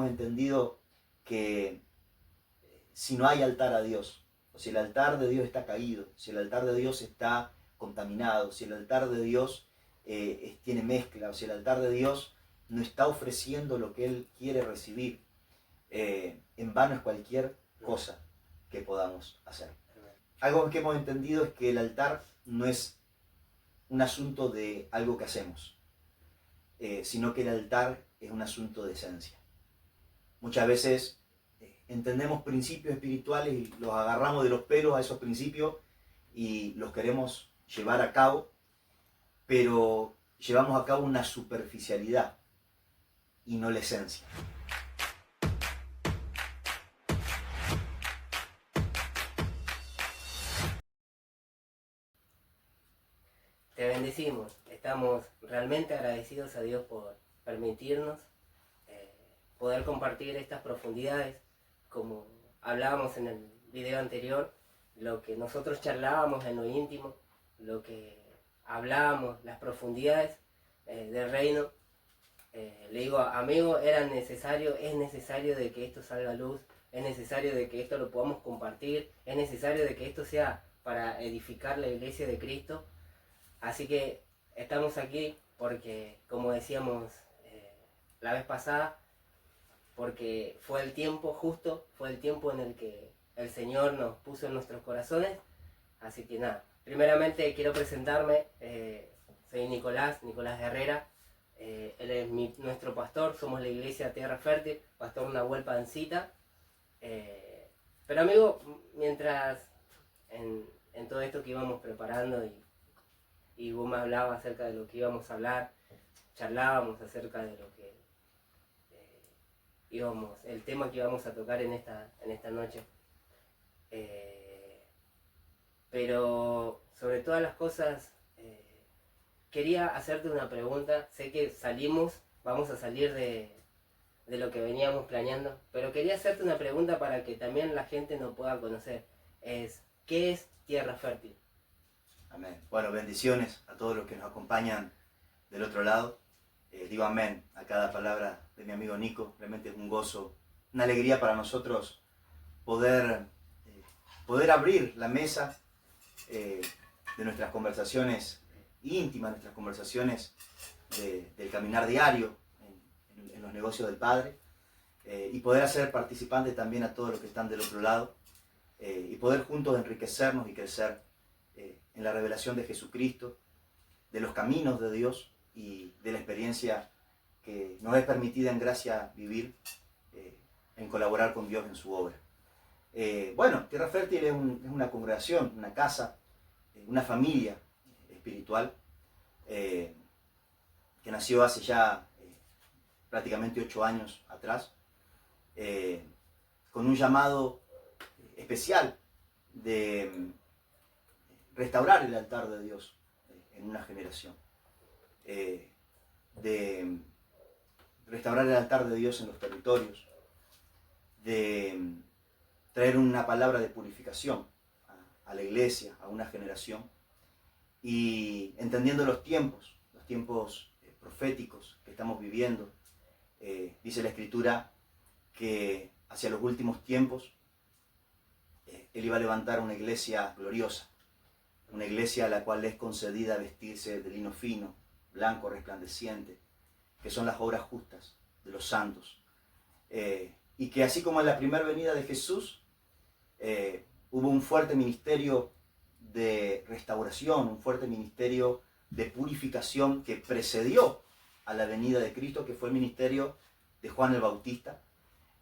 entendido que si no hay altar a Dios, o si el altar de Dios está caído, si el altar de Dios está contaminado, si el altar de Dios tiene mezcla, o si el altar de Dios no está ofreciendo lo que Él quiere recibir, en vano es cualquier cosa que podamos hacer. Algo que hemos entendido es que el altar no es un asunto de algo que hacemos, sino que el altar es un asunto de esencia. Muchas veces entendemos principios espirituales y los agarramos de los pelos a esos principios y los queremos llevar a cabo, pero llevamos a cabo una superficialidad y no la esencia. Te bendecimos, estamos realmente agradecidos a Dios por permitirnos poder compartir estas profundidades, como hablábamos en el video anterior, lo que nosotros charlábamos en lo íntimo, lo que hablábamos, las profundidades del reino. Le digo, amigo, es necesario de que esto salga a luz, es necesario de que esto lo podamos compartir, es necesario de que esto sea para edificar la iglesia de Cristo. Así que estamos aquí porque, como decíamos la vez pasada, porque fue el tiempo justo, fue el tiempo en el que el Señor nos puso en nuestros corazones. Así que nada, primeramente quiero presentarme, soy Nicolás Herrera, él es nuestro pastor, somos la iglesia Tierra Fértil, pastor Nahuel Pancita. Pero amigo, mientras en todo esto que íbamos preparando y vos me hablabas acerca de lo que íbamos a hablar, charlábamos acerca de lo que el tema que íbamos a tocar en esta noche. Pero sobre todas las cosas, quería hacerte una pregunta. Sé que vamos a salir de lo que veníamos planeando, pero quería hacerte una pregunta para que también la gente nos pueda conocer. ¿Qué es Tierra Fértil? Amén. Bueno, bendiciones a todos los que nos acompañan del otro lado. Digo amén a cada palabra de mi amigo Nico. Realmente es un gozo, una alegría para nosotros poder abrir la mesa de nuestras conversaciones íntimas, nuestras conversaciones del caminar diario en los negocios del Padre, y poder hacer participantes también a todos los que están del otro lado, y poder juntos enriquecernos y crecer en la revelación de Jesucristo, de los caminos de Dios y de la experiencia que nos es permitida en gracia vivir, en colaborar con Dios en su obra. Bueno, Tierra Fértil es una congregación, una casa, una familia espiritual que nació hace ya prácticamente 8 años atrás, con un llamado especial de restaurar el altar de Dios en una generación, de restaurar el altar de Dios en los territorios, de traer una palabra de purificación a la iglesia, a una generación, y entendiendo los tiempos proféticos que estamos viviendo. Dice la Escritura que hacia los últimos tiempos Él iba a levantar una iglesia gloriosa, una iglesia a la cual es concedida vestirse de lino fino, blanco, resplandeciente, que son las obras justas de los santos. Y que así como en la primera venida de Jesús hubo un fuerte ministerio de restauración, un fuerte ministerio de purificación que precedió a la venida de Cristo, que fue el ministerio de Juan el Bautista.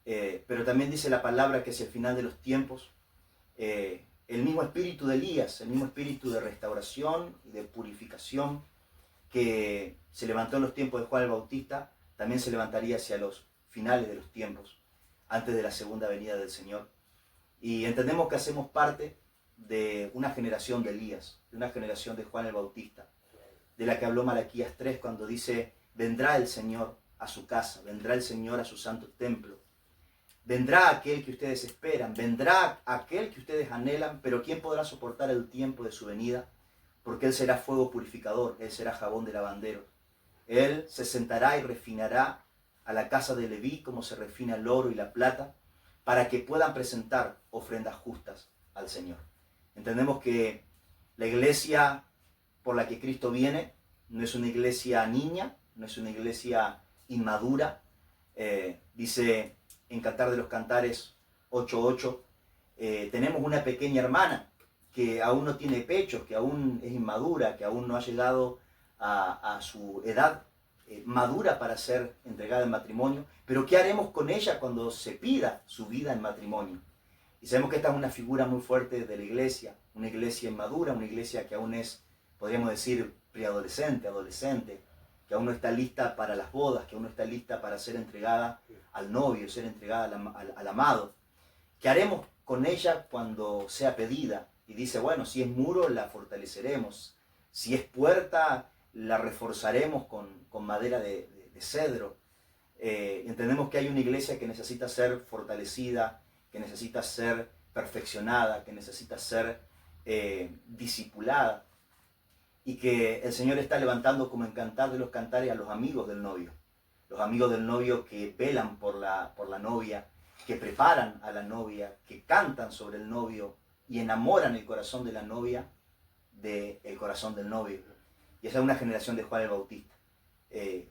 Pero también dice la palabra que hacia el final de los tiempos, el mismo espíritu de Elías, el mismo espíritu de restauración y de purificación que se levantó en los tiempos de Juan el Bautista, también se levantaría hacia los finales de los tiempos, antes de la segunda venida del Señor. Y entendemos que hacemos parte de una generación de Elías, de una generación de Juan el Bautista, de la que habló Malaquías 3 cuando dice: vendrá el Señor a su casa, vendrá el Señor a su santo templo, vendrá aquel que ustedes esperan, vendrá aquel que ustedes anhelan, pero ¿quién podrá soportar el tiempo de su venida? Porque Él será fuego purificador, Él será jabón de lavanderos. Él se sentará y refinará a la casa de Leví como se refina el oro y la plata, para que puedan presentar ofrendas justas al Señor. Entendemos que la iglesia por la que Cristo viene no es una iglesia niña, no es una iglesia inmadura. Dice en Cantar de los Cantares 8:8, tenemos una pequeña hermana que aún no tiene pechos, que aún es inmadura, que aún no ha llegado a su edad madura para ser entregada en matrimonio, pero ¿qué haremos con ella cuando se pida su vida en matrimonio? Y sabemos que esta es una figura muy fuerte de la iglesia, una iglesia inmadura, una iglesia que aún es, podríamos decir, preadolescente, adolescente, que aún no está lista para las bodas, que aún no está lista para ser entregada al novio, ser entregada al amado. ¿Qué haremos con ella cuando sea pedida? Y dice, bueno, si es muro, la fortaleceremos. Si es puerta, la reforzaremos con madera de cedro. Entendemos que hay una iglesia que necesita ser fortalecida, que necesita ser perfeccionada, que necesita ser discipulada, y que el Señor está levantando como en Cantar de los Cantares a los amigos del novio que velan por la novia, que preparan a la novia, que cantan sobre el novio y enamoran el corazón de la novia del corazón del novio. Y esa es una generación de Juan el Bautista.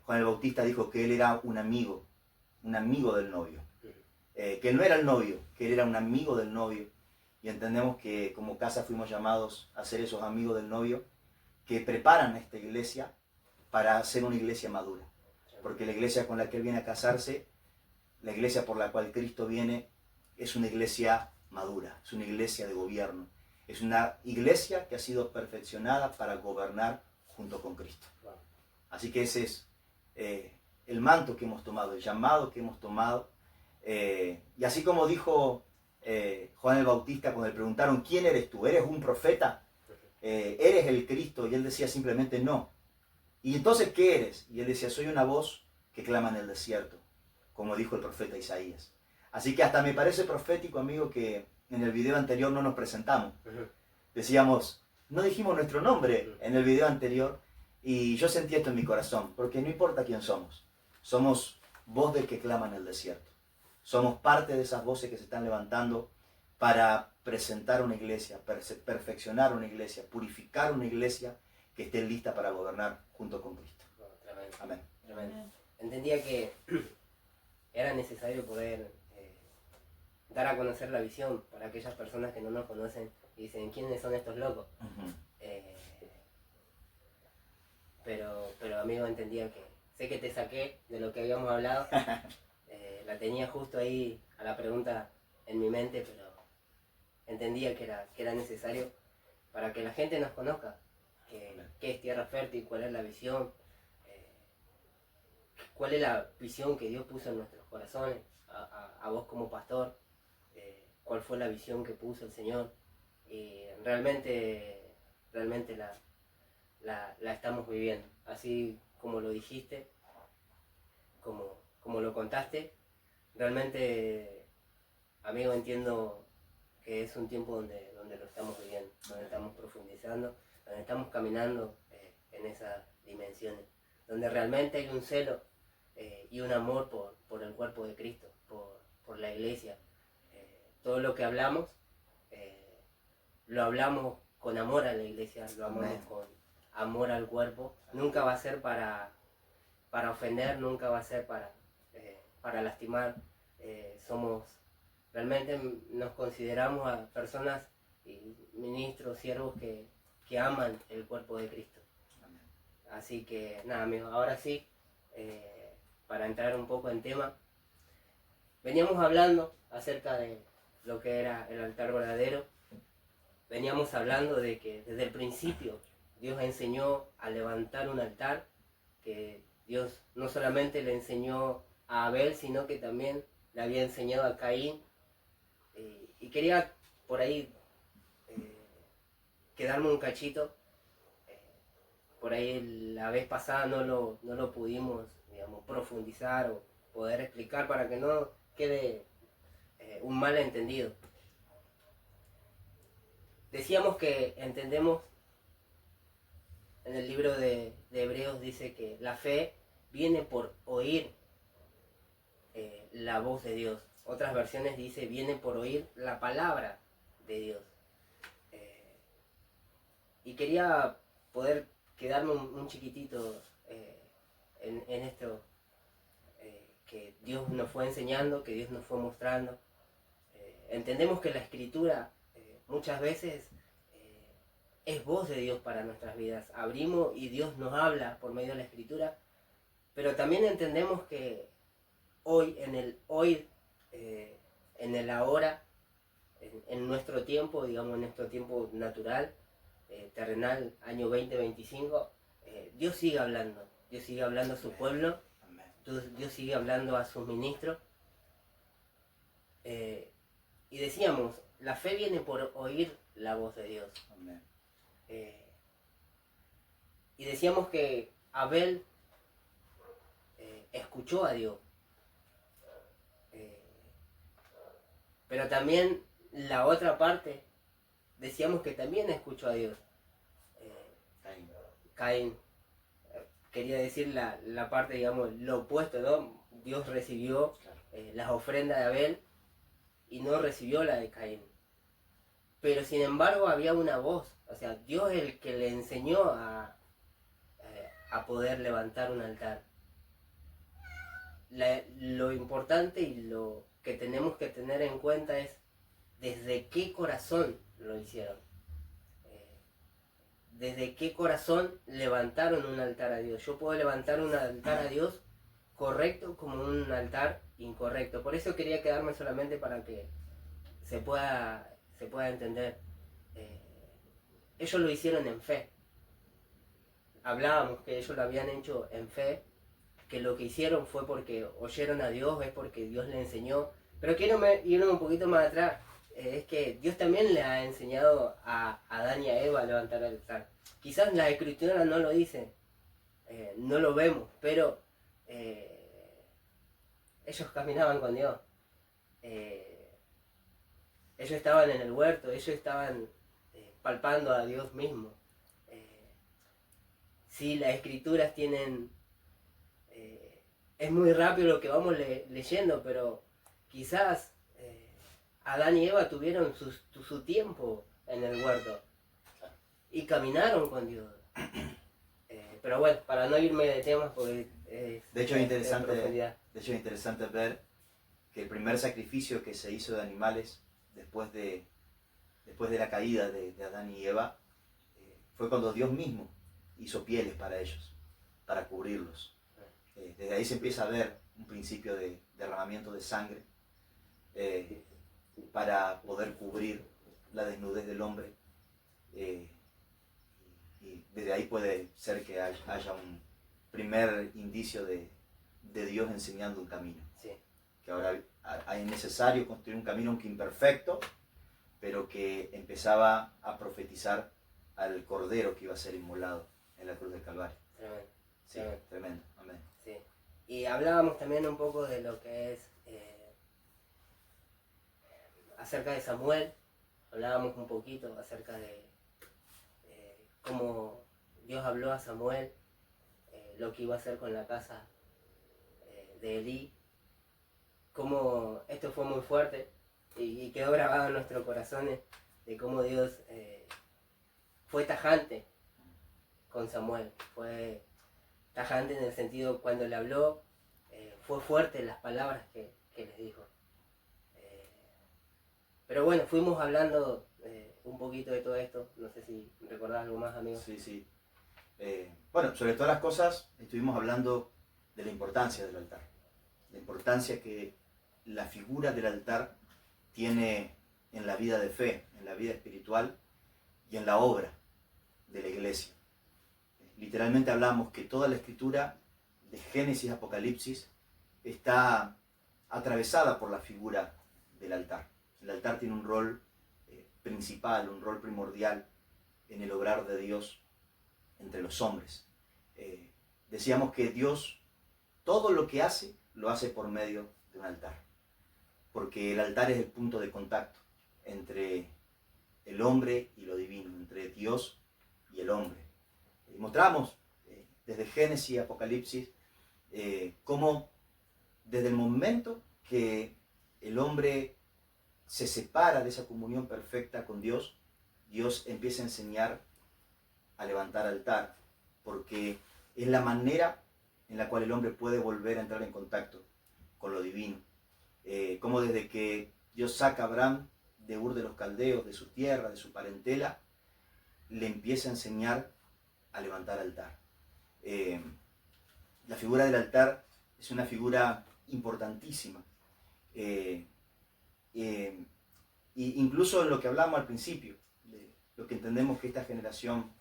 Juan el Bautista dijo que él era un amigo del novio. Que él no era el novio, que él era un amigo del novio. Y entendemos que como casa fuimos llamados a ser esos amigos del novio que preparan a esta iglesia para ser una iglesia madura. Porque la iglesia con la que él viene a casarse, la iglesia por la cual Cristo viene, es una iglesia madura, es una iglesia de gobierno. Es una iglesia que ha sido perfeccionada para gobernar junto con Cristo. Así que ese es el manto que hemos tomado, el llamado que hemos tomado. Y así como dijo Juan el Bautista cuando le preguntaron, ¿quién eres tú? ¿Eres un profeta? ¿Eres el Cristo? Y él decía simplemente no. ¿Y entonces qué eres? Y él decía, soy una voz que clama en el desierto, como dijo el profeta Isaías. Así que hasta me parece profético, amigo, que en el video anterior no nos presentamos. Decíamos, no dijimos nuestro nombre en el video anterior, y yo sentí esto en mi corazón, porque no importa quién somos voz del que clama en el desierto. Somos parte de esas voces que se están levantando para presentar una iglesia, perfeccionar una iglesia, purificar una iglesia que esté lista para gobernar junto con Cristo. Tremendo. Amén. Tremendo. Entendía que era necesario poder dar a conocer la visión para aquellas personas que no nos conocen y dicen, ¿quiénes son estos locos? Pero amigo, entendía que sé que te saqué de lo que habíamos hablado. La tenía justo ahí a la pregunta en mi mente, pero entendía que era necesario para que la gente nos conozca, qué es Tierra Fértil, cuál es la visión, cuál es la visión que Dios puso en nuestros corazones, a vos como pastor, cuál fue la visión que puso el Señor. Y realmente la estamos viviendo, así como lo dijiste, como lo contaste. Realmente, amigo, entiendo que es un tiempo donde lo estamos viviendo, donde estamos profundizando, donde estamos caminando en esas dimensiones, donde realmente hay un celo y un amor por el cuerpo de Cristo, por la iglesia. Todo lo que hablamos, lo hablamos con amor a la iglesia, lo hablamos con amor al cuerpo. Nunca va a ser para ofender, nunca va a ser para lastimar. Realmente nos consideramos a personas y ministros, siervos que aman el cuerpo de Cristo. Así que nada, amigos, ahora sí, para entrar un poco en tema, veníamos hablando acerca de lo que era el altar verdadero. Veníamos hablando de que desde el principio Dios enseñó a levantar un altar, que Dios no solamente le enseñó a Abel, sino que también le había enseñado a Caín. Y quería por ahí quedarme un cachito. Por ahí la vez pasada no lo pudimos, digamos, profundizar o poder explicar para que no quede un malentendido. Decíamos que entendemos, en el libro de Hebreos dice que la fe viene por oír la voz de Dios. Otras versiones dice, viene por oír la palabra de Dios. Y quería poder quedarme un chiquitito en esto que Dios nos fue enseñando, que Dios nos fue mostrando. Entendemos que la Escritura muchas veces es voz de Dios para nuestras vidas. Abrimos y Dios nos habla por medio de la Escritura, pero también entendemos que hoy, en el hoy, en el ahora, en nuestro tiempo, digamos en nuestro tiempo natural, terrenal, año 2025, Dios sigue hablando a su pueblo, Dios sigue hablando a sus ministros. Y decíamos, la fe viene por oír la voz de Dios. Amén. Y decíamos que Abel escuchó a Dios. Pero también la otra parte, decíamos que también escuchó a Dios. Caín. Quería decir la parte, digamos, lo opuesto, ¿no? Dios recibió las ofrendas de Abel y no recibió la de Caín. Pero sin embargo había una voz, o sea, Dios es el que le enseñó a poder levantar un altar. Lo importante y lo que tenemos que tener en cuenta es desde qué corazón lo hicieron. Desde qué corazón levantaron un altar a Dios. Yo puedo levantar un altar a Dios correcto como un altar incorrecto. Por eso quería quedarme solamente para que se pueda entender. Ellos lo hicieron en fe. Hablábamos que ellos lo habían hecho en fe, que lo que hicieron fue porque oyeron a Dios, es porque Dios les enseñó. Pero quiero irme un poquito más atrás. Es que Dios también le ha enseñado a Adán y a Eva a levantar el altar. Quizás la Escritura no lo dice, no lo vemos, pero ellos caminaban con Dios. Ellos estaban en el huerto, ellos estaban palpando a Dios mismo. Sí, las Escrituras tienen... es muy rápido lo que vamos leyendo, pero quizás... Adán y Eva tuvieron su tiempo en el huerto y caminaron con Dios. Pero bueno, para no irme de temas, porque de hecho es interesante ver que el primer sacrificio que se hizo de animales después de la caída de Adán y Eva fue cuando Dios mismo hizo pieles para ellos, para cubrirlos. Desde ahí se empieza a ver un principio de derramamiento de sangre para poder cubrir la desnudez del hombre, y desde ahí puede ser que haya un primer indicio de Dios enseñando un camino. Sí. Que ahora es necesario construir un camino, aunque imperfecto, pero que empezaba a profetizar al Cordero que iba a ser inmolado en la cruz del Calvario. Tremendo. Sí, tremendo. Amén. Sí. Y hablábamos también un poco de lo que es acerca de Samuel. Hablábamos un poquito acerca de cómo Dios habló a Samuel, lo que iba a hacer con la casa de Elí, cómo esto fue muy fuerte y quedó grabado en nuestros corazones, de cómo Dios fue tajante con Samuel, fue tajante en el sentido cuando le habló, fue fuerte las palabras que les dijo. Pero bueno, fuimos hablando un poquito de todo esto. No sé si recordás algo más, amigo. Sí. Bueno, sobre todas las cosas, estuvimos hablando de la importancia del altar. La importancia que la figura del altar tiene en la vida de fe, en la vida espiritual y en la obra de la iglesia. Literalmente hablamos que toda la escritura, de Génesis a Apocalipsis, está atravesada por la figura del altar. El altar tiene un rol principal, un rol primordial en el obrar de Dios entre los hombres. Decíamos que Dios, todo lo que hace, lo hace por medio de un altar. Porque el altar es el punto de contacto entre el hombre y lo divino, entre Dios y el hombre. Mostramos desde Génesis y Apocalipsis cómo desde el momento que el hombre se separa de esa comunión perfecta con Dios, Dios empieza a enseñar a levantar altar, porque es la manera en la cual el hombre puede volver a entrar en contacto con lo divino. Como desde que Dios saca a Abraham de Ur de los Caldeos, de su tierra, de su parentela, le empieza a enseñar a levantar altar. La figura del altar es una figura importantísima. Incluso en lo que hablamos al principio, de lo que entendemos que esta generación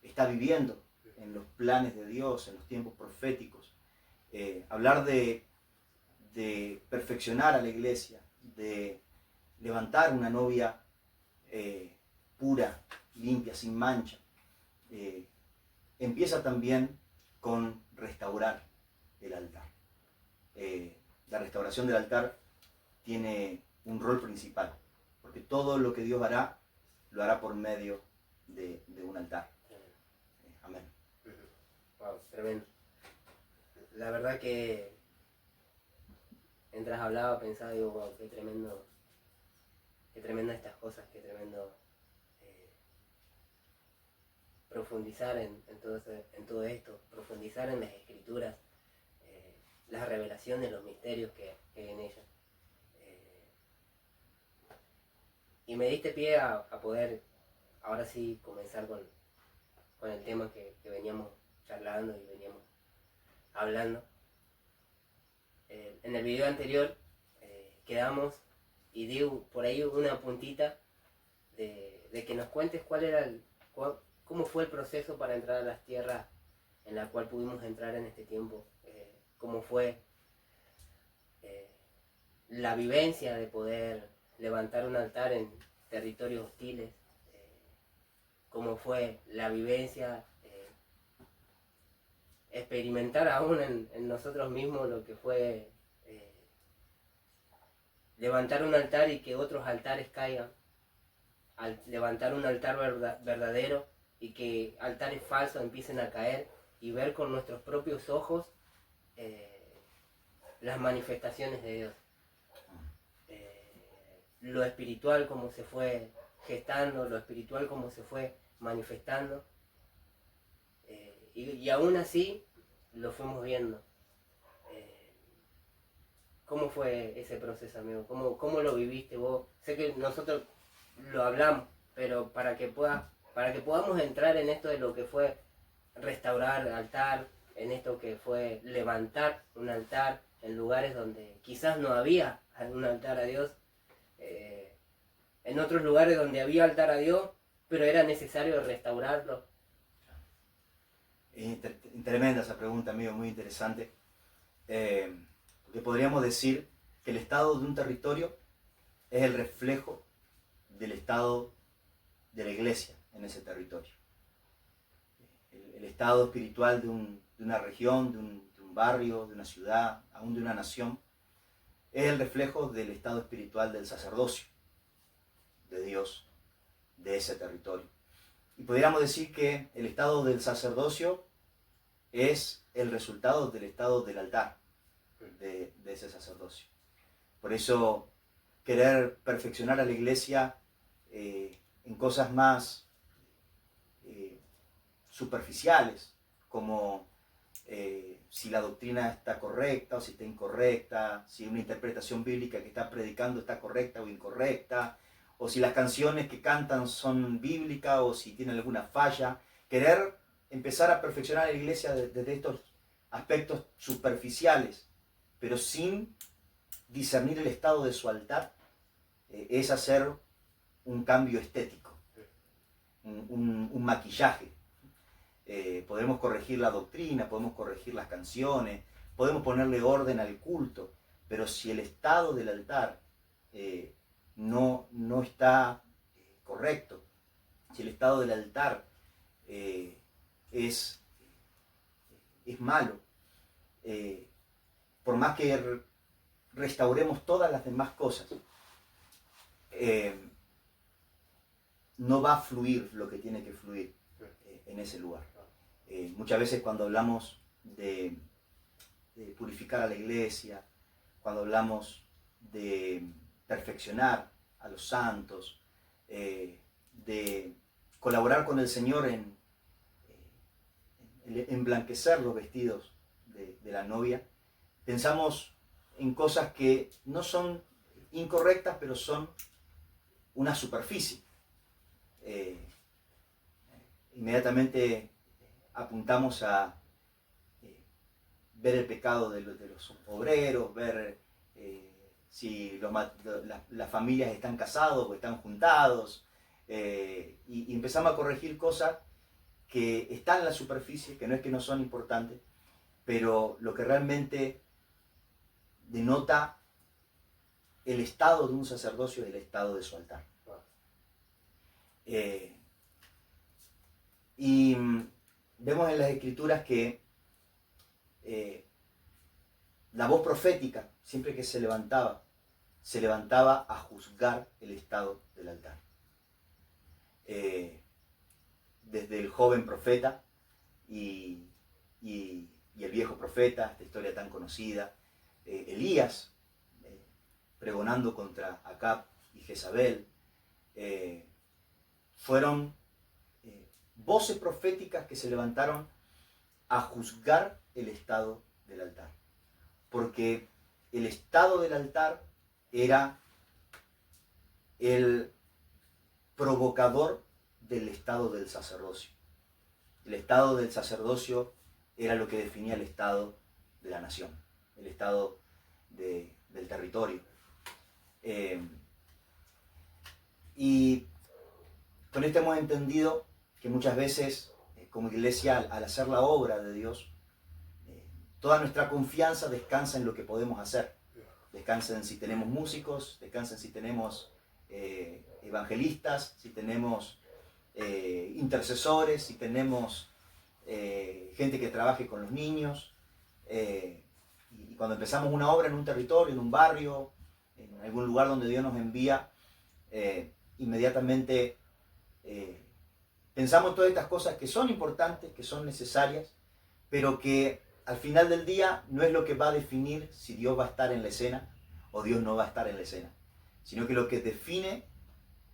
está viviendo en los planes de Dios, en los tiempos proféticos. Hablar de perfeccionar a la iglesia, de levantar una novia pura, limpia, sin mancha, empieza también con restaurar el altar. La restauración del altar tiene un rol principal, porque todo lo que Dios hará, lo hará por medio de un altar. Amén. Wow, tremendo. La verdad que mientras hablaba pensaba, digo, wow, qué tremendo estas cosas, qué tremendo profundizar en todo esto, profundizar en las escrituras, las revelaciones, los misterios que hay en ellas. Y me diste pie a poder ahora sí comenzar con el tema que veníamos charlando y veníamos hablando. En el video anterior quedamos y di por ahí una puntita de que nos cuentes cómo fue el proceso para entrar a las tierras en la cual pudimos entrar en este tiempo, cómo fue la vivencia de poder levantar un altar en territorios hostiles, cómo fue la vivencia, experimentar aún en nosotros mismos lo que fue levantar un altar y que otros altares caigan, al levantar un altar verdadero y que altares falsos empiecen a caer y ver con nuestros propios ojos las manifestaciones de Dios. Lo espiritual como se fue gestando, lo espiritual como se fue manifestando. Y aún así lo fuimos viendo. ¿Cómo fue ese proceso, amigo? ¿Cómo lo viviste vos? Sé que nosotros lo hablamos, pero para que podamos entrar en esto de lo que fue restaurar altar, en esto que fue levantar un altar en lugares donde quizás no había un altar a Dios, en otros lugares donde había altar a Dios, pero era necesario restaurarlo. Tremenda esa pregunta, amigo, muy interesante. Porque podríamos decir que el estado de un territorio es el reflejo del estado de la iglesia en ese territorio. El estado espiritual de una región, de un barrio, de una ciudad, aún de una nación, es el reflejo del estado espiritual del sacerdocio de Dios, de ese territorio. Y podríamos decir que el estado del sacerdocio es el resultado del estado del altar de ese sacerdocio. Por eso querer perfeccionar a la iglesia en cosas más superficiales, como si la doctrina está correcta o si está incorrecta, si una interpretación bíblica que está predicando está correcta o incorrecta, o si las canciones que cantan son bíblicas o si tienen alguna falla. Querer empezar a perfeccionar a la iglesia desde estos aspectos superficiales, pero sin discernir el estado de su altar, es hacer un cambio estético, un maquillaje. Podemos corregir la doctrina, podemos corregir las canciones, podemos ponerle orden al culto, pero si el estado del altar no está correcto, si el estado del altar es malo, por más que restauremos todas las demás cosas, no va a fluir lo que tiene que fluir en ese lugar. Muchas veces cuando hablamos de de purificar a la iglesia, cuando hablamos de perfeccionar a los santos, de colaborar con el Señor en emblanquecer los vestidos de la novia, pensamos en cosas que no son incorrectas, pero son una superficie. Inmediatamente apuntamos a ver el pecado de los obreros, ver si las familias están casados o están juntados, y empezamos a corregir cosas que están en la superficie, que no es que no son importantes, pero lo que realmente denota el estado de un sacerdocio es el estado de su altar. Y vemos en las Escrituras que la voz profética, siempre que se levantaba a juzgar el estado del altar. Desde el joven profeta y el viejo profeta, esta historia tan conocida, Elías pregonando contra Acab y Jezabel, fueron voces proféticas que se levantaron a juzgar el estado del altar. Porque el estado del altar era el provocador del estado del sacerdocio. El estado del sacerdocio era lo que definía el estado de la nación, el estado del territorio. Y con esto hemos entendido que muchas veces, como iglesia, al hacer la obra de Dios, toda nuestra confianza descansa en lo que podemos hacer. Descansa en si tenemos músicos, descansa en si tenemos evangelistas, si tenemos intercesores, si tenemos gente que trabaje con los niños. Y cuando empezamos una obra en un territorio, en un barrio, en algún lugar donde Dios nos envía, inmediatamente pensamos todas estas cosas que son importantes, que son necesarias, pero que al final del día no es lo que va a definir si Dios va a estar en la escena o Dios no va a estar en la escena, sino que lo que define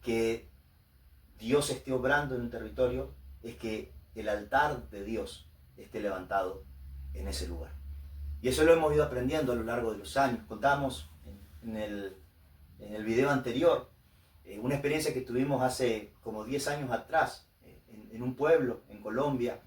que Dios esté obrando en un territorio es que el altar de Dios esté levantado en ese lugar. Y eso lo hemos ido aprendiendo a lo largo de los años. Contamos en el video anterior una experiencia que tuvimos hace como 10 años atrás en un pueblo en Colombia,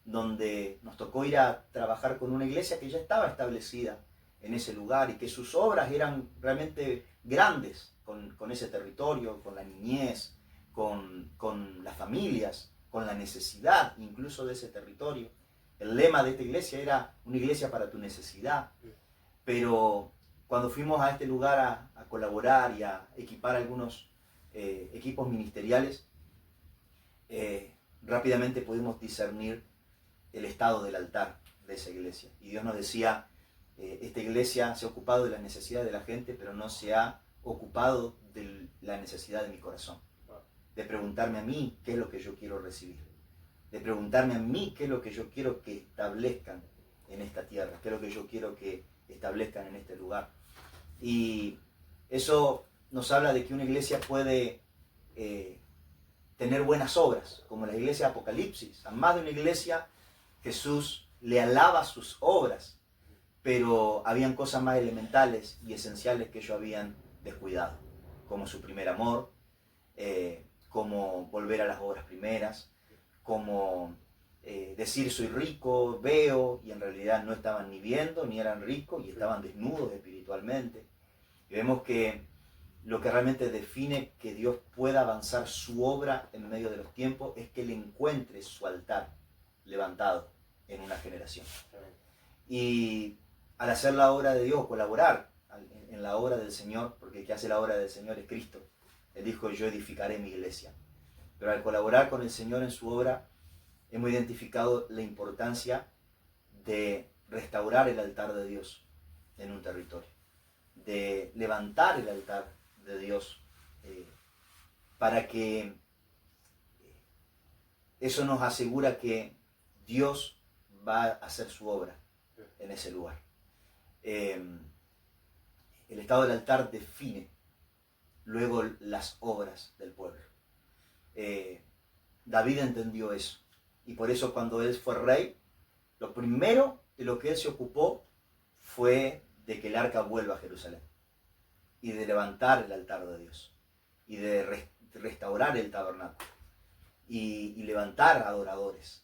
donde nos tocó ir a trabajar con una iglesia que ya estaba establecida en ese lugar y que sus obras eran realmente grandes con ese territorio, con la niñez, con las familias, con la necesidad incluso de ese territorio. El lema de esta iglesia era una iglesia para tu necesidad. Pero cuando fuimos a este lugar a colaborar y a equipar algunos equipos ministeriales, rápidamente pudimos discernir el estado del altar de esa iglesia. Y Dios nos decía, esta iglesia se ha ocupado de las necesidades de la gente, pero no se ha ocupado de la necesidad de mi corazón. De preguntarme a mí qué es lo que yo quiero recibir. De preguntarme a mí qué es lo que yo quiero que establezcan en esta tierra, qué es lo que yo quiero que establezcan en este lugar. Y eso nos habla de que una iglesia puede tener buenas obras, como la iglesia de Apocalipsis. A más de una iglesia, Jesús le alaba sus obras, pero habían cosas más elementales y esenciales que ellos habían descuidado, como su primer amor, como volver a las obras primeras, como decir soy rico, veo, y en realidad no estaban ni viendo, ni eran ricos, y estaban desnudos espiritualmente. Y vemos que lo que realmente define que Dios pueda avanzar su obra en medio de los tiempos es que Él encuentre su altar levantado en una generación. Y al hacer la obra de Dios, colaborar en la obra del Señor, porque el que hace la obra del Señor es Cristo. Él dijo, yo edificaré mi iglesia. Pero al colaborar con el Señor en su obra, hemos identificado la importancia de restaurar el altar de Dios en un territorio, de levantar el altar de Dios, para que eso nos asegura que Dios va a hacer su obra en ese lugar. El estado del altar define luego las obras del pueblo. David entendió eso. Y por eso cuando él fue rey, lo primero de lo que él se ocupó fue de que el arca vuelva a Jerusalén. Y de levantar el altar de Dios. Y de restaurar el tabernáculo. Y levantar adoradores.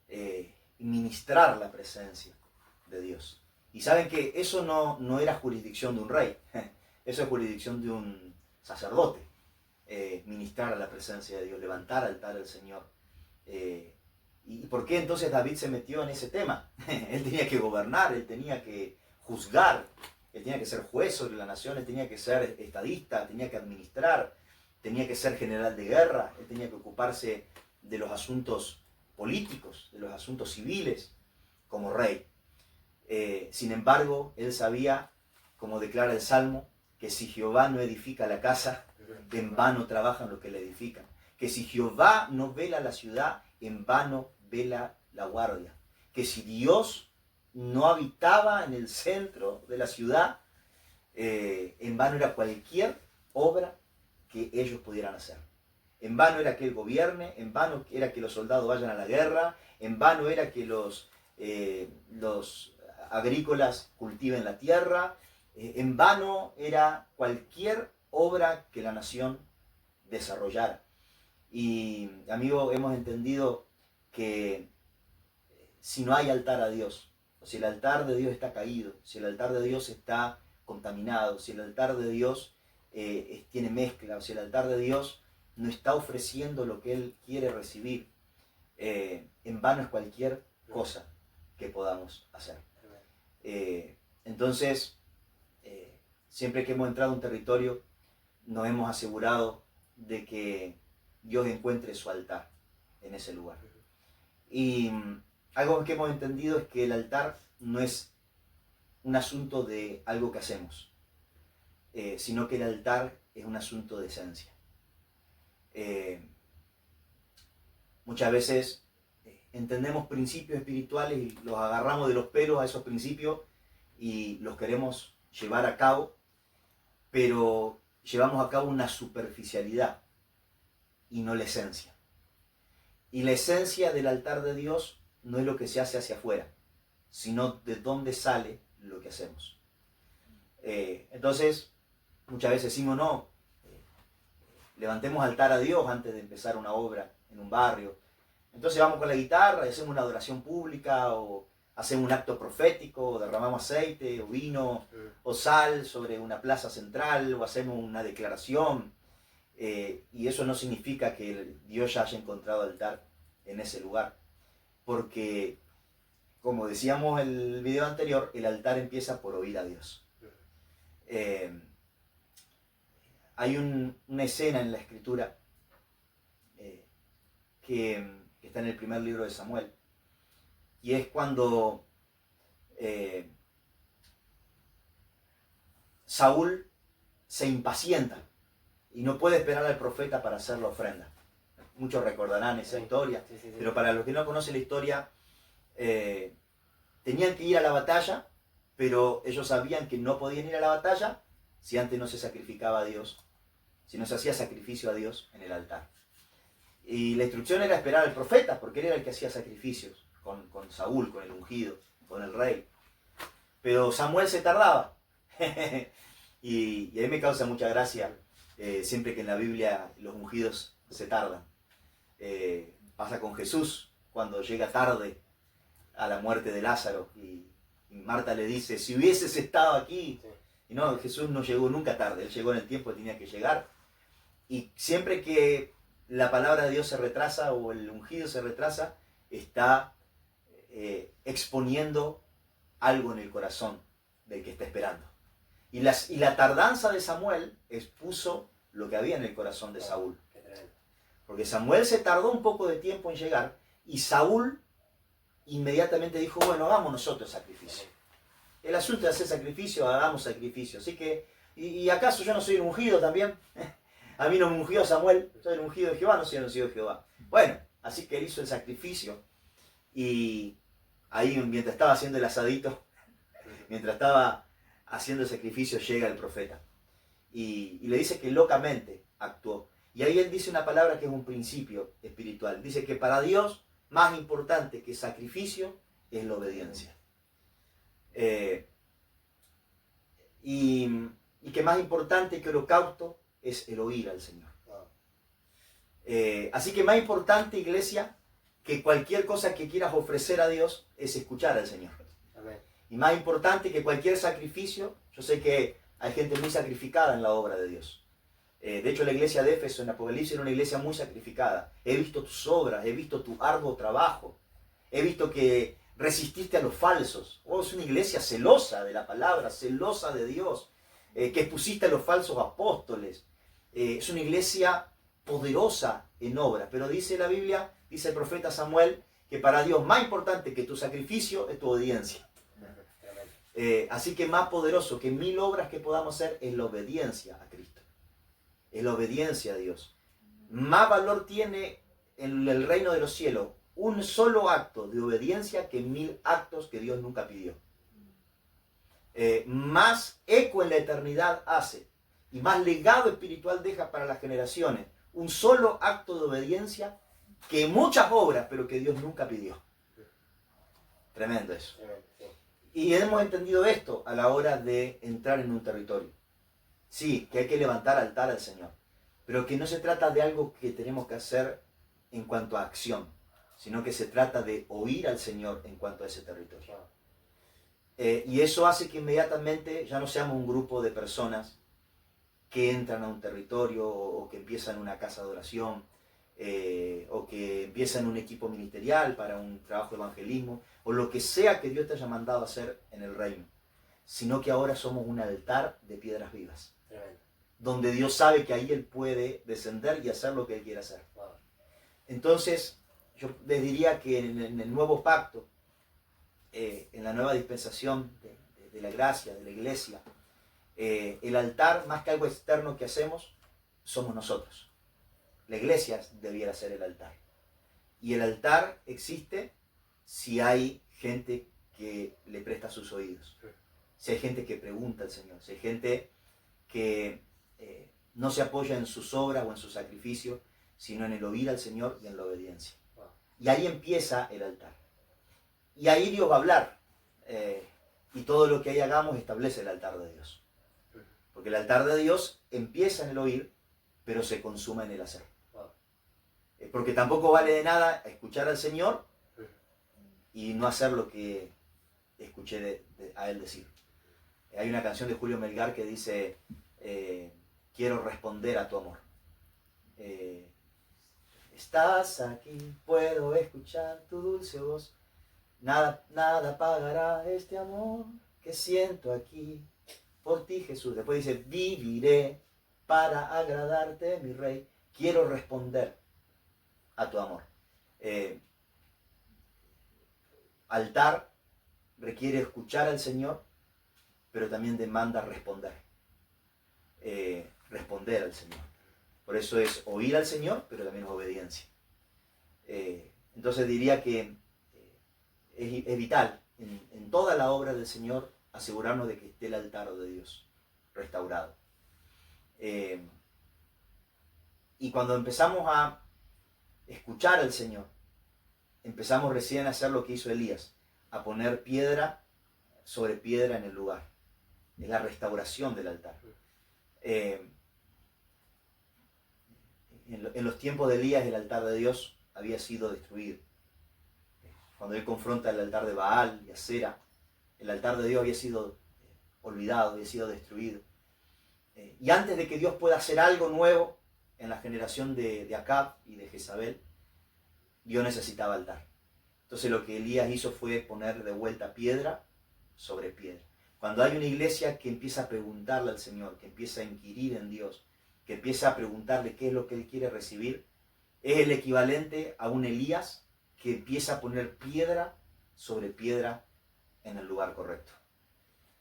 Y ministrar la presencia de Dios. Y saben que eso no era jurisdicción de un rey. Eso es jurisdicción de un sacerdote. Ministrar a la presencia de Dios, levantar altar al Señor. ¿Y por qué entonces David se metió en ese tema? Él tenía que gobernar, él tenía que juzgar, él tenía que ser juez sobre la nación, él tenía que ser estadista, tenía que administrar, tenía que ser general de guerra, él tenía que ocuparse de los asuntos políticos, de los asuntos civiles, como rey. Sin embargo, él sabía, como declara el Salmo, que si Jehová no edifica la casa, en vano trabajan los que la edifican. Que si Jehová no vela la ciudad, en vano vela la guardia. Que si Dios no habitaba en el centro de la ciudad, en vano era cualquier obra que ellos pudieran hacer. En vano era que él gobierne, en vano era que los soldados vayan a la guerra, en vano era que los agrícolas cultiven la tierra, en vano era cualquier obra que la nación desarrollara. Y, amigo, hemos entendido que si no hay altar a Dios, o si el altar de Dios está caído, si el altar de Dios está contaminado, si el altar de Dios tiene mezcla, o si el altar de Dios no está ofreciendo lo que Él quiere recibir, en vano es cualquier cosa que podamos hacer. Entonces, siempre que hemos entrado a un territorio, nos hemos asegurado de que Dios encuentre su altar en ese lugar. Y algo que hemos entendido es que el altar no es un asunto de algo que hacemos, sino que el altar es un asunto de esencia. Muchas veces entendemos principios espirituales y los agarramos de los pelos a esos principios y los queremos llevar a cabo, pero llevamos a cabo una superficialidad y no la esencia. Y la esencia del altar de Dios no es lo que se hace hacia afuera, sino de dónde sale lo que hacemos. Entonces, muchas veces decimos, no, levantemos altar a Dios antes de empezar una obra en un barrio. Entonces vamos con la guitarra y hacemos una adoración pública, o hacemos un acto profético, o derramamos aceite, o vino, o sal sobre una plaza central, o hacemos una declaración. Y eso no significa que Dios ya haya encontrado altar en ese lugar. Porque, como decíamos en el video anterior, el altar empieza por oír a Dios. Hay una escena en la Escritura que está en el primer libro de Samuel, y es cuando Saúl se impacienta y no puede esperar al profeta para hacer la ofrenda. Muchos recordarán esa historia, pero para los que no conocen la historia, tenían que ir a la batalla, pero ellos sabían que no podían ir a la batalla si antes no se sacrificaba a Dios, si no se hacía sacrificio a Dios en el altar. Y la instrucción era esperar al profeta, porque él era el que hacía sacrificios con Saúl, con el ungido, con el rey. Pero Samuel se tardaba. y a mí me causa mucha gracia siempre que en la Biblia los ungidos se tardan. Pasa con Jesús cuando llega tarde a la muerte de Lázaro y Marta le dice, si hubieses estado aquí. Y no, Jesús no llegó nunca tarde, él llegó en el tiempo que tenía que llegar. Y siempre que la palabra de Dios se retrasa o el ungido se retrasa, está exponiendo algo en el corazón del que está esperando. Y la tardanza de Samuel expuso lo que había en el corazón de Saúl. Porque Samuel se tardó un poco de tiempo en llegar y Saúl inmediatamente dijo, bueno, hagamos nosotros sacrificio. El asunto de hacer sacrificio, hagamos sacrificio. Así que, ¿y acaso yo no soy un ungido también? A mí no me ungió Samuel, soy el ungido de Jehová, no soy el ungido de Jehová. Bueno, así que él hizo el sacrificio y ahí mientras estaba haciendo el asadito, Mientras estaba haciendo el sacrificio llega el profeta y le dice que locamente actuó. Y ahí él dice una palabra que es un principio espiritual. Dice que para Dios más importante que sacrificio es la obediencia. Y que más importante que holocausto es el oír al Señor. Así que más importante, iglesia, que cualquier cosa que quieras ofrecer a Dios es escuchar al Señor. Amén. Y más importante que cualquier sacrificio, yo sé que hay gente muy sacrificada en la obra de Dios. De hecho, la iglesia de Éfeso en Apocalipsis era una iglesia muy sacrificada. He visto tus obras, he visto tu arduo trabajo, he visto que resististe a los falsos. Oh, es una iglesia celosa de la palabra, celosa de Dios, que expusiste a los falsos apóstoles. Es una iglesia poderosa en obra, pero dice la Biblia, dice el profeta Samuel, que para Dios más importante que tu sacrificio es tu obediencia. Así que más poderoso que 1000 obras que podamos hacer es la obediencia a Cristo. Es la obediencia a Dios. Más valor tiene en el reino de los cielos un solo acto de obediencia que 1000 actos que Dios nunca pidió. Más eco en la eternidad hace y más legado espiritual deja para las generaciones un solo acto de obediencia que muchas obras, pero que Dios nunca pidió. Tremendo eso. Y hemos entendido esto a la hora de entrar en un territorio. Sí, que hay que levantar altar al Señor, pero que no se trata de algo que tenemos que hacer en cuanto a acción, sino que se trata de oír al Señor en cuanto a ese territorio. Y eso hace que inmediatamente ya no seamos un grupo de personas que entran a un territorio o que empiezan una casa de oración o que empiezan un equipo ministerial para un trabajo de evangelismo o lo que sea que Dios te haya mandado a hacer en el reino, sino que ahora somos un altar de piedras vivas. Donde Dios sabe que ahí Él puede descender y hacer lo que Él quiere hacer. Entonces, yo les diría que en el nuevo pacto, en la nueva dispensación de la gracia, de la iglesia, el altar, más que algo externo que hacemos, somos nosotros. La iglesia debiera ser el altar. Y el altar existe si hay gente que le presta sus oídos. Si hay gente que pregunta al Señor. Si hay gente que no se apoya en sus obras o en su sacrificio, sino en el oír al Señor y en la obediencia. Y ahí empieza el altar. Y ahí Dios va a hablar. Y todo lo que ahí hagamos establece el altar de Dios. Porque el altar de Dios empieza en el oír, pero se consuma en el hacer. Porque tampoco vale de nada escuchar al Señor y no hacer lo que escuché a Él decir. Hay una canción de Julio Melgar que dice, quiero responder a tu amor. Estás aquí, puedo escuchar tu dulce voz. Nada apagará este amor que siento aquí por ti, Jesús. Después dice, viviré para agradarte, mi Rey. Quiero responder a tu amor. Altar requiere escuchar al Señor, pero también demanda responder. Responder al Señor. Por eso es oír al Señor, pero también es obediencia. Entonces diría que es vital en toda la obra del Señor asegurarnos de que esté el altar de Dios restaurado. Y cuando empezamos a escuchar al Señor, empezamos recién a hacer lo que hizo Elías, a poner piedra sobre piedra en el lugar. Es la restauración del altar. En los tiempos de Elías el altar de Dios había sido destruido. Cuando él confronta el altar de Baal y Acera, el altar de Dios había sido olvidado, había sido destruido. Y antes de que Dios pueda hacer algo nuevo en la generación de Acab y de Jezabel, Dios necesitaba altar. Entonces lo que Elías hizo fue poner de vuelta piedra sobre piedra. Cuando hay una iglesia que empieza a preguntarle al Señor, que empieza a inquirir en Dios, que empieza a preguntarle qué es lo que Él quiere recibir, es el equivalente a un Elías que empieza a poner piedra sobre piedra en el lugar correcto.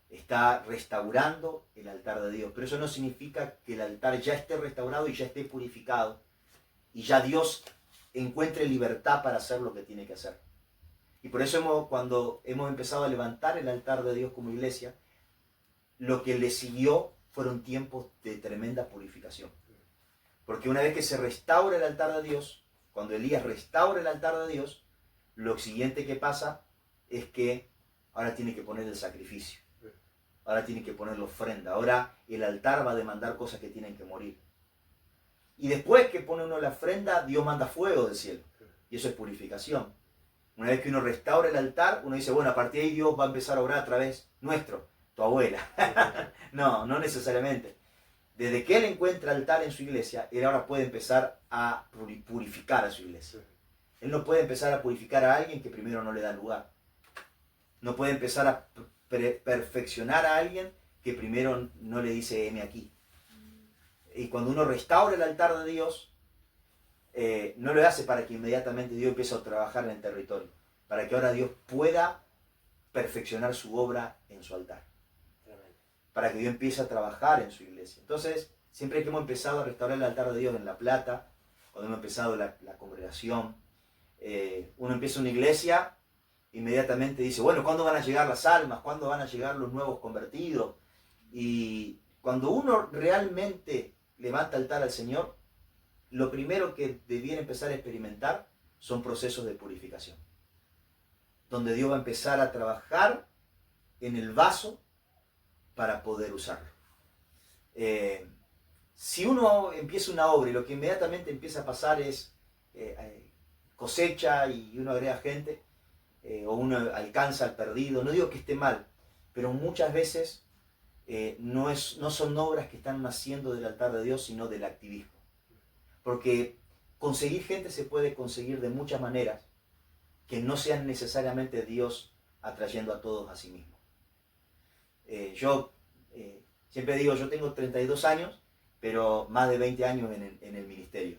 Está restaurando el altar de Dios. Pero eso no significa que el altar ya esté restaurado y ya esté purificado y ya Dios encuentre libertad para hacer lo que tiene que hacer. Y por eso cuando hemos empezado a levantar el altar de Dios como iglesia, lo que le siguió fueron tiempos de tremenda purificación. Porque una vez que se restaura el altar de Dios, cuando Elías restaura el altar de Dios, lo siguiente que pasa es que ahora tiene que poner el sacrificio. Ahora tiene que poner la ofrenda. Ahora el altar va a demandar cosas que tienen que morir. Y después que pone uno la ofrenda, Dios manda fuego del cielo. Y eso es purificación. Una vez que uno restaura el altar, uno dice, bueno, a partir de ahí Dios va a empezar a obrar a través nuestro, tu abuela. No, no necesariamente. Desde que Él encuentra altar en su iglesia, Él ahora puede empezar a purificar a su iglesia. Él no puede empezar a purificar a alguien que primero no le da lugar. No puede empezar a perfeccionar a alguien que primero no le dice, heme aquí. Y cuando uno restaura el altar de Dios, no lo hace para que inmediatamente Dios empiece a trabajar en el territorio, para que ahora Dios pueda perfeccionar su obra en su altar, para que Dios empiece a trabajar en su iglesia. Entonces, siempre que hemos empezado a restaurar el altar de Dios en La Plata, cuando hemos empezado la congregación, uno empieza una iglesia, inmediatamente dice, bueno, ¿cuándo van a llegar las almas? ¿Cuándo van a llegar los nuevos convertidos? Y cuando uno realmente levanta altar al Señor, lo primero que debiera empezar a experimentar son procesos de purificación, donde Dios va a empezar a trabajar en el vaso para poder usarlo. Si uno empieza una obra y lo que inmediatamente empieza a pasar es cosecha y uno agrega gente, o uno alcanza al perdido, no digo que esté mal, pero muchas veces no son obras que están naciendo del altar de Dios, sino del activismo. Porque conseguir gente se puede conseguir de muchas maneras que no sean necesariamente Dios atrayendo a todos a sí mismo. Yo siempre digo, yo tengo 32 años, pero más de 20 años en el ministerio.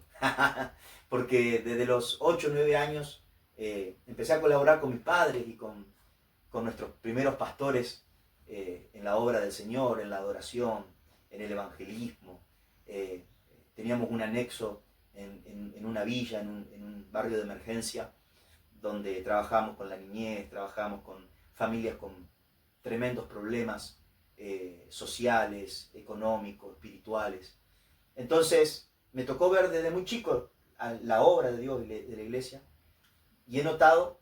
Porque desde los 8 o 9 años empecé a colaborar con mis padres y con nuestros primeros pastores en la obra del Señor, en la adoración, en el evangelismo. Teníamos un anexo en una villa, en un barrio de emergencia, donde trabajábamos con la niñez, trabajábamos con familias con tremendos problemas sociales, económicos, espirituales. Entonces, me tocó ver desde muy chico la obra de Dios y de la iglesia, y he notado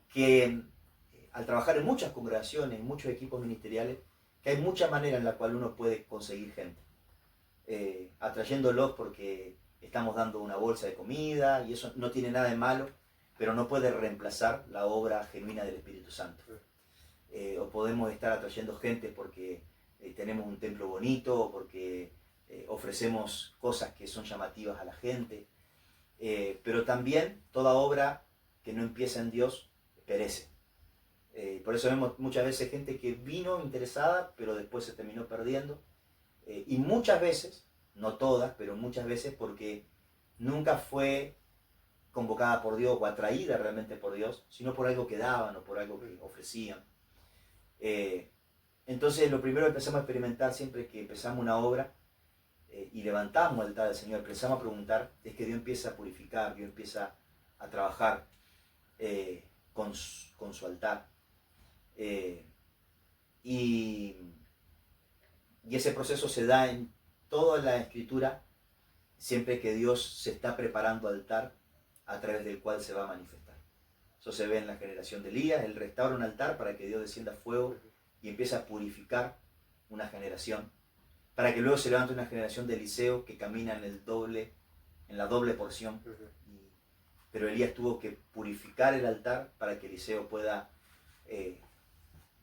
que al trabajar en muchas congregaciones, en muchos equipos ministeriales, que hay muchas maneras en las cuales uno puede conseguir gente. Atrayéndolos porque estamos dando una bolsa de comida, y eso no tiene nada de malo, pero no puede reemplazar la obra genuina del Espíritu Santo. O podemos estar atrayendo gente porque tenemos un templo bonito, o porque ofrecemos cosas que son llamativas a la gente, pero también toda obra que no empieza en Dios perece. Por eso vemos muchas veces gente que vino interesada, pero después se terminó perdiendo. Y muchas veces, no todas, pero muchas veces porque nunca fue convocada por Dios o atraída realmente por Dios, sino por algo que daban o por algo que ofrecían. Entonces lo primero que empezamos a experimentar siempre que empezamos una obra y levantamos el altar del Señor, empezamos a preguntar, es que Dios empieza a purificar, Dios empieza a trabajar con su altar. Y ese proceso se da en toda la Escritura, siempre que Dios se está preparando altar a través del cual se va a manifestar. Eso se ve en la generación de Elías. Él restaura un altar para que Dios descienda fuego y empiece a purificar una generación, para que luego se levante una generación de Eliseo que camina en la doble porción. Pero Elías tuvo que purificar el altar para que Eliseo pueda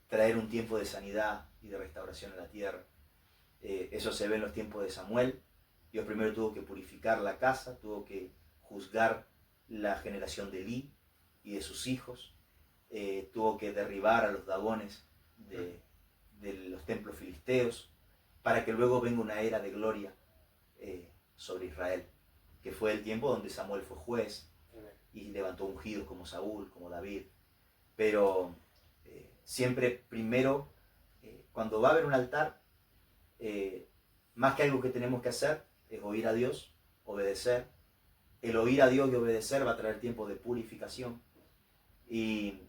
traer un tiempo de sanidad y de restauración a la tierra. Eso se ve en los tiempos de Samuel. Dios primero tuvo que purificar la casa, tuvo que juzgar la generación de Elí y de sus hijos, tuvo que derribar a los dagones de los templos filisteos, para que luego venga una era de gloria sobre Israel, que fue el tiempo donde Samuel fue juez y levantó ungidos como Saúl, como David. Pero siempre primero, cuando va a haber un altar, más que algo que tenemos que hacer, es oír a Dios, obedecer. El oír a Dios y obedecer va a traer tiempo de purificación. Y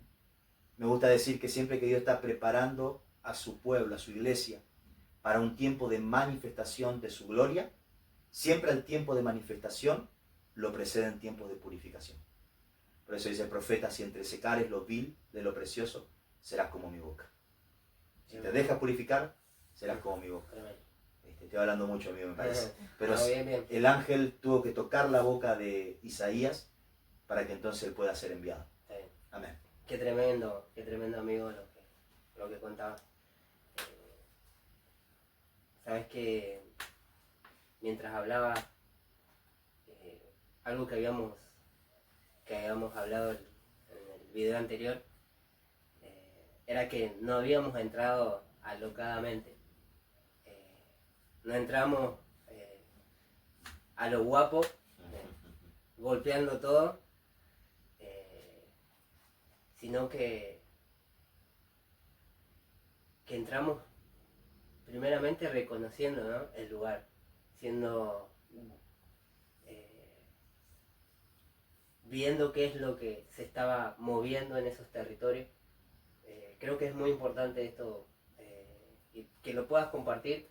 me gusta decir que siempre que Dios está preparando a su pueblo, a su iglesia, para un tiempo de manifestación de su gloria, siempre el tiempo de manifestación lo preceden tiempos de purificación. Por eso dice el profeta, si entre secares lo vil de lo precioso, serás como mi boca. Si te dejas purificar, serás como mi boca. Estoy hablando mucho, amigo, me parece. Pero no, bien. El ángel tuvo que tocar la boca de Isaías para que entonces él pueda ser enviado. Amén. Qué tremendo, amigo, lo que contabas. Sabes que mientras hablaba, algo que habíamos hablado en el video anterior, era que no habíamos entrado alocadamente. No entramos a lo guapo, golpeando todo, sino que entramos primeramente reconociendo, ¿no?, el lugar, viendo qué es lo que se estaba moviendo en esos territorios. Creo que es muy importante esto, y que lo puedas compartir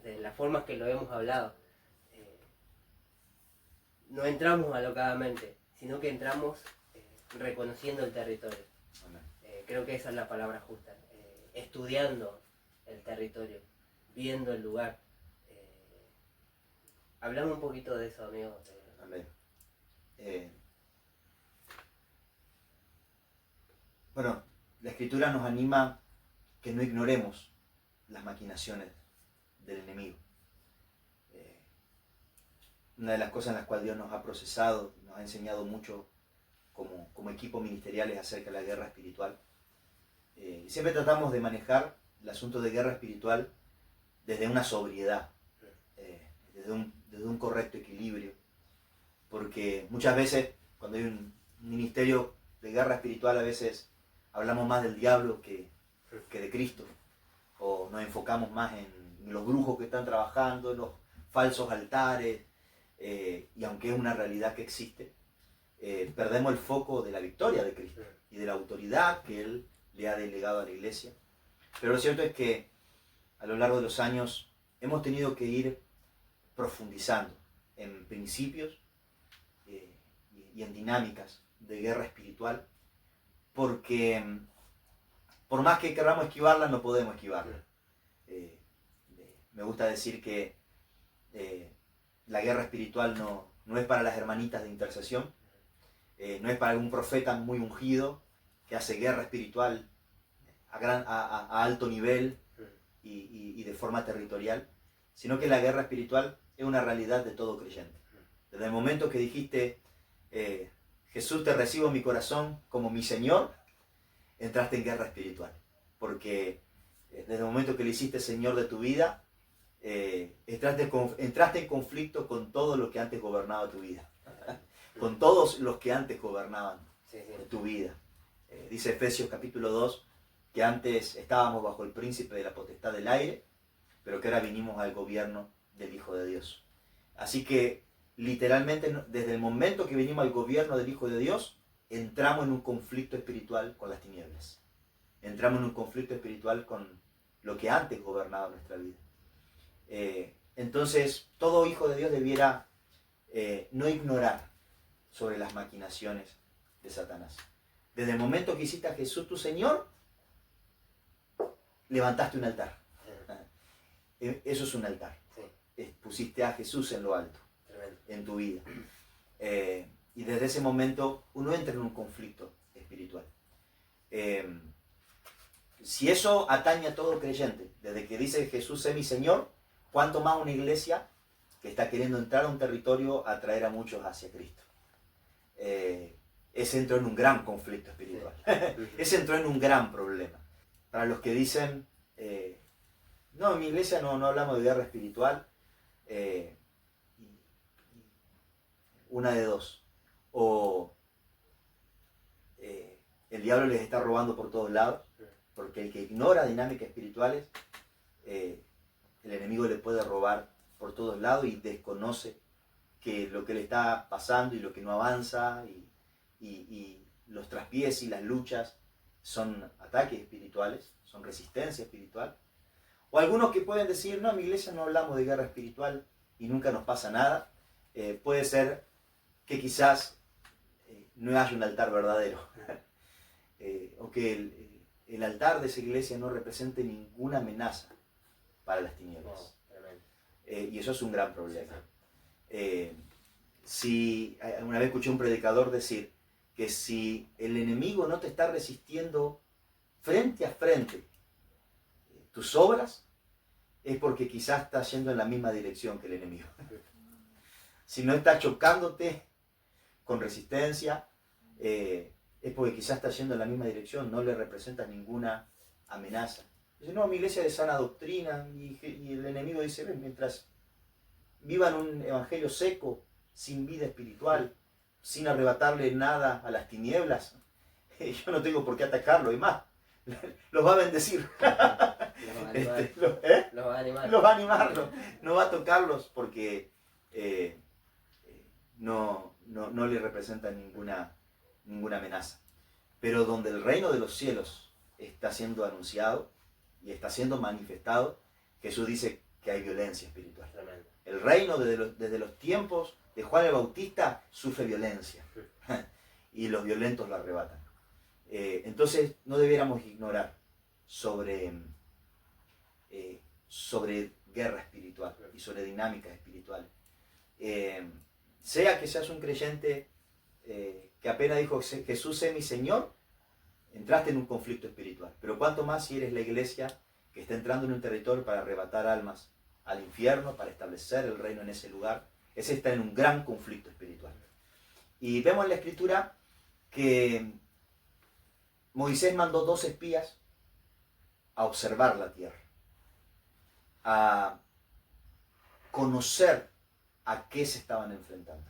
de las formas que lo hemos hablado. No entramos alocadamente, sino que entramos reconociendo el territorio. Creo que esa es la palabra justa. Estudiando el territorio, viendo el lugar. Hablamos un poquito de eso, amigo. Amén. Bueno, la Escritura nos anima que no ignoremos las maquinaciones del enemigo. Una de las cosas en las cuales Dios nos ha procesado, nos ha enseñado mucho como equipo ministerial es acerca de la guerra espiritual. Siempre tratamos de manejar el asunto de guerra espiritual desde una sobriedad, desde un correcto equilibrio, porque muchas veces cuando hay un ministerio de guerra espiritual, a veces hablamos más del diablo que de Cristo, o nos enfocamos más en los brujos que están trabajando, en los falsos altares, y aunque es una realidad que existe, perdemos el foco de la victoria de Cristo y de la autoridad que Él le ha delegado a la iglesia. Pero lo cierto es que a lo largo de los años hemos tenido que ir profundizando en principios y en dinámicas de guerra espiritual, porque por más que queramos esquivarla, no podemos esquivarla. Me gusta decir que la guerra espiritual no es para las hermanitas de intercesión, no es para algún profeta muy ungido que hace guerra espiritual a alto nivel y de forma territorial, sino que la guerra espiritual es una realidad de todo creyente. Desde el momento que dijiste, Jesús, te recibo en mi corazón como mi Señor, entraste en guerra espiritual, porque desde el momento que le hiciste Señor de tu vida, entraste en conflicto con todo lo que antes gobernaba tu vida, con todos los que antes gobernaban tu vida. Dice Efesios capítulo 2, que antes estábamos bajo el príncipe de la potestad del aire, pero que ahora vinimos al gobierno del Hijo de Dios. Así que literalmente desde el momento que venimos al gobierno del Hijo de Dios, entramos en un conflicto espiritual con las tinieblas. Entramos en un conflicto espiritual con lo que antes gobernaba nuestra vida. Entonces, todo hijo de Dios debiera no ignorar sobre las maquinaciones de Satanás. Desde el momento que hiciste a Jesús tu Señor, levantaste un altar. Eso es un altar. Pusiste a Jesús en lo alto, en tu vida. Y desde ese momento uno entra en un conflicto espiritual. Si eso atañe a todo creyente, desde que dice Jesús es mi Señor, ¿cuánto más una iglesia que está queriendo entrar a un territorio a traer a muchos hacia Cristo? Ese entró en un gran conflicto espiritual. Ese entró en un gran problema. Para los que dicen, no, en mi iglesia no hablamos de guerra espiritual, una de dos. O el diablo les está robando por todos lados, porque el que ignora dinámicas espirituales, el enemigo le puede robar por todos lados y desconoce que lo que le está pasando y lo que no avanza y los traspiés y las luchas son ataques espirituales, son resistencia espiritual. O algunos que pueden decir, no, en mi iglesia no hablamos de guerra espiritual y nunca nos pasa nada. Puede ser que quizás no haya un altar verdadero. O que el altar de esa iglesia no represente ninguna amenaza para las tinieblas. Y eso es un gran problema. Si una vez escuché a un predicador decir que si el enemigo no te está resistiendo frente a frente tus obras, es porque quizás estás yendo en la misma dirección que el enemigo. Si no está chocándote con resistencia, es porque quizás estás yendo en la misma dirección, no le representas ninguna amenaza. Dice, no, mi iglesia es de sana doctrina, y el enemigo dice, mientras vivan un evangelio seco, sin vida espiritual, sin arrebatarle nada a las tinieblas, yo no tengo por qué atacarlo, y más, los va a bendecir. Los va a animar. Los va a animar, no va a tocarlos porque no le representa ninguna amenaza. Pero donde el reino de los cielos está siendo anunciado y está siendo manifestado, Jesús dice que hay violencia espiritual. Tremendo. El reino desde los tiempos de Juan el Bautista sufre violencia y los violentos lo arrebatan. Entonces no debiéramos ignorar sobre guerra espiritual y sobre dinámicas espirituales. Sea que seas un creyente que apenas dijo Jesús es mi Señor, entraste en un conflicto espiritual. Pero cuánto más si eres la iglesia que está entrando en un territorio para arrebatar almas al infierno, para establecer el reino en ese lugar. Ese está en un gran conflicto espiritual. Y vemos en la Escritura que Moisés mandó 2 espías a observar la tierra, a conocer a qué se estaban enfrentando.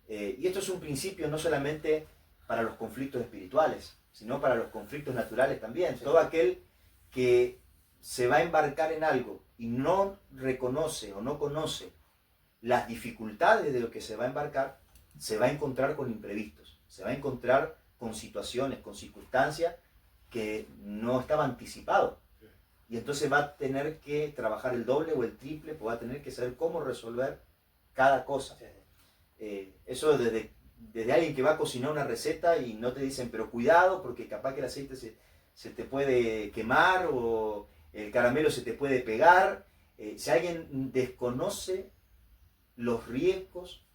Y esto es un principio no solamente para los conflictos espirituales, sino para los conflictos naturales también. Sí. Todo aquel que se va a embarcar en algo y no reconoce o no conoce las dificultades de lo que se va a embarcar, se va a encontrar con imprevistos, se va a encontrar con situaciones, con circunstancias que no estaba anticipado. Y entonces va a tener que trabajar el doble o el triple, pues va a tener que saber cómo resolver cada cosa. Eso desde alguien que va a cocinar una receta y no te dicen, pero cuidado porque capaz que el aceite se te puede quemar o el caramelo se te puede pegar. Si alguien desconoce los riesgos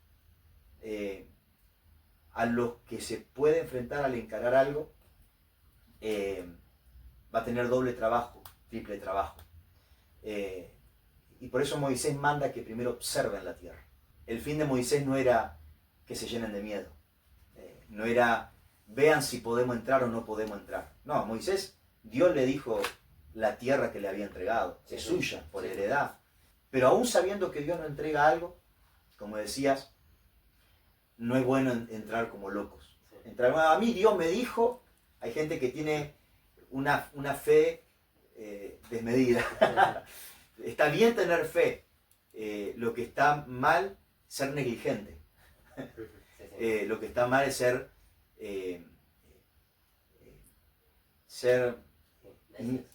a los que se puede enfrentar al encarar algo, va a tener doble trabajo, triple trabajo. Y por eso Moisés manda que primero observen la tierra. El fin de Moisés no era que se llenen de miedo, no era vean si podemos entrar o no podemos entrar. No, Moisés, Dios le dijo la tierra que le había entregado, es suya por heredad. Pero aún sabiendo que Dios no entrega algo, como decías, no es bueno entrar como locos. A mí Dios me dijo, hay gente que tiene una fe desmedida. Está bien tener fe, lo que está mal ser negligente. Lo que está mal es ser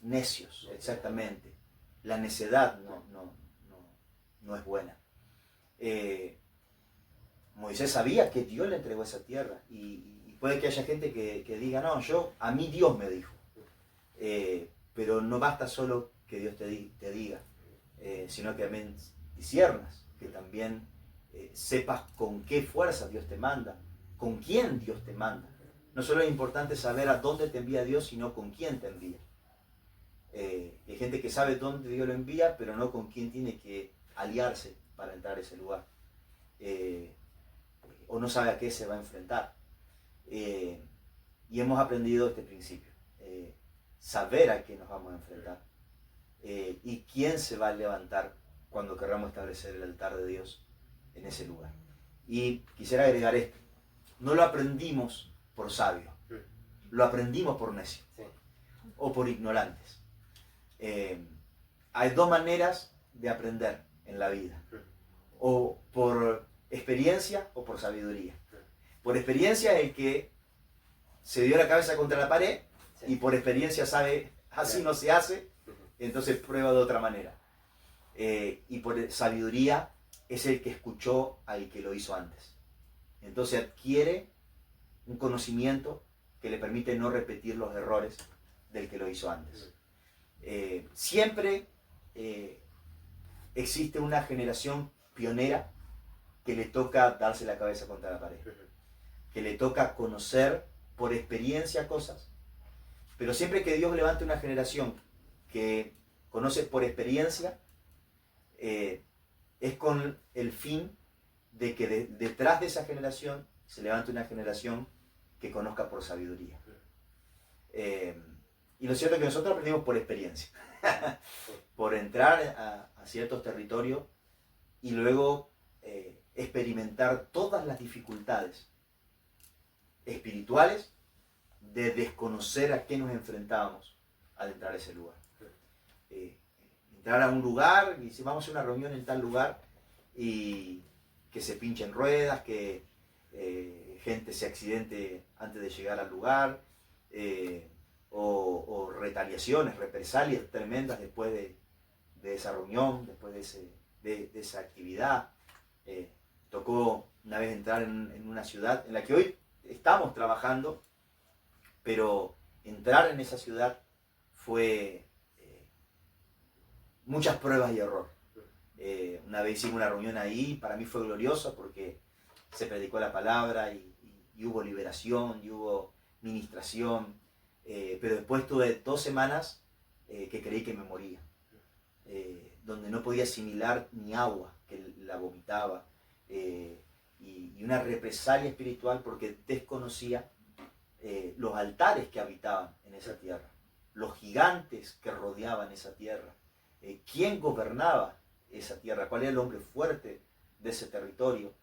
necios, exactamente. La necedad no es buena. Moisés sabía que Dios le entregó esa tierra y puede que haya gente que diga, no, a mí Dios me dijo. Pero no basta solo que Dios te diga, sino que también disciernas, que también sepas con qué fuerza Dios te manda, con quién Dios te manda. No solo es importante saber a dónde te envía Dios, sino con quién te envía. Hay gente que sabe dónde Dios lo envía, pero no con quién tiene que aliarse para entrar a ese lugar. O no sabe a qué se va a enfrentar. Y hemos aprendido este principio. Saber a qué nos vamos a enfrentar. Y quién se va a levantar cuando queramos establecer el altar de Dios en ese lugar. Y quisiera agregar esto. No lo aprendimos por sabios. Lo aprendimos por necios. O por ignorantes. Hay 2 maneras de aprender en la vida. O por experiencia o por sabiduría. Por experiencia es el que se dio la cabeza contra la pared Sí. y por experiencia sabe, así Claro. no se hace, Ujú. entonces prueba de otra manera. Y por sabiduría es el que escuchó al que lo hizo antes. Entonces adquiere un conocimiento que le permite no repetir los errores del que lo hizo antes. Siempre existe una generación pionera que le toca darse la cabeza contra la pared, que le toca conocer por experiencia cosas, pero siempre que Dios levante una generación que conoce por experiencia, es con el fin de que detrás de esa generación se levante una generación que conozca por sabiduría. Y lo cierto es que nosotros aprendimos por experiencia, por entrar a ciertos territorios y luego experimentar todas las dificultades espirituales de desconocer a qué nos enfrentábamos al entrar a ese lugar. Entrar a un lugar y decir, vamos a hacer una reunión en tal lugar y que se pinchen ruedas, que gente se accidente antes de llegar al lugar, o retaliaciones, represalias tremendas después de esa reunión, después de esa actividad. Tocó una vez entrar en una ciudad en la que hoy estamos trabajando, pero entrar en esa ciudad fue muchas pruebas y error. Una vez hicimos una reunión ahí, para mí fue gloriosa porque se predicó la palabra y hubo liberación, y hubo ministración, pero después tuve 2 semanas que creí que me moría, donde no podía asimilar ni agua, que la vomitaba, y una represalia espiritual porque desconocía los altares que habitaban en esa tierra, los gigantes que rodeaban esa tierra, quién gobernaba esa tierra, cuál era el hombre fuerte de ese territorio.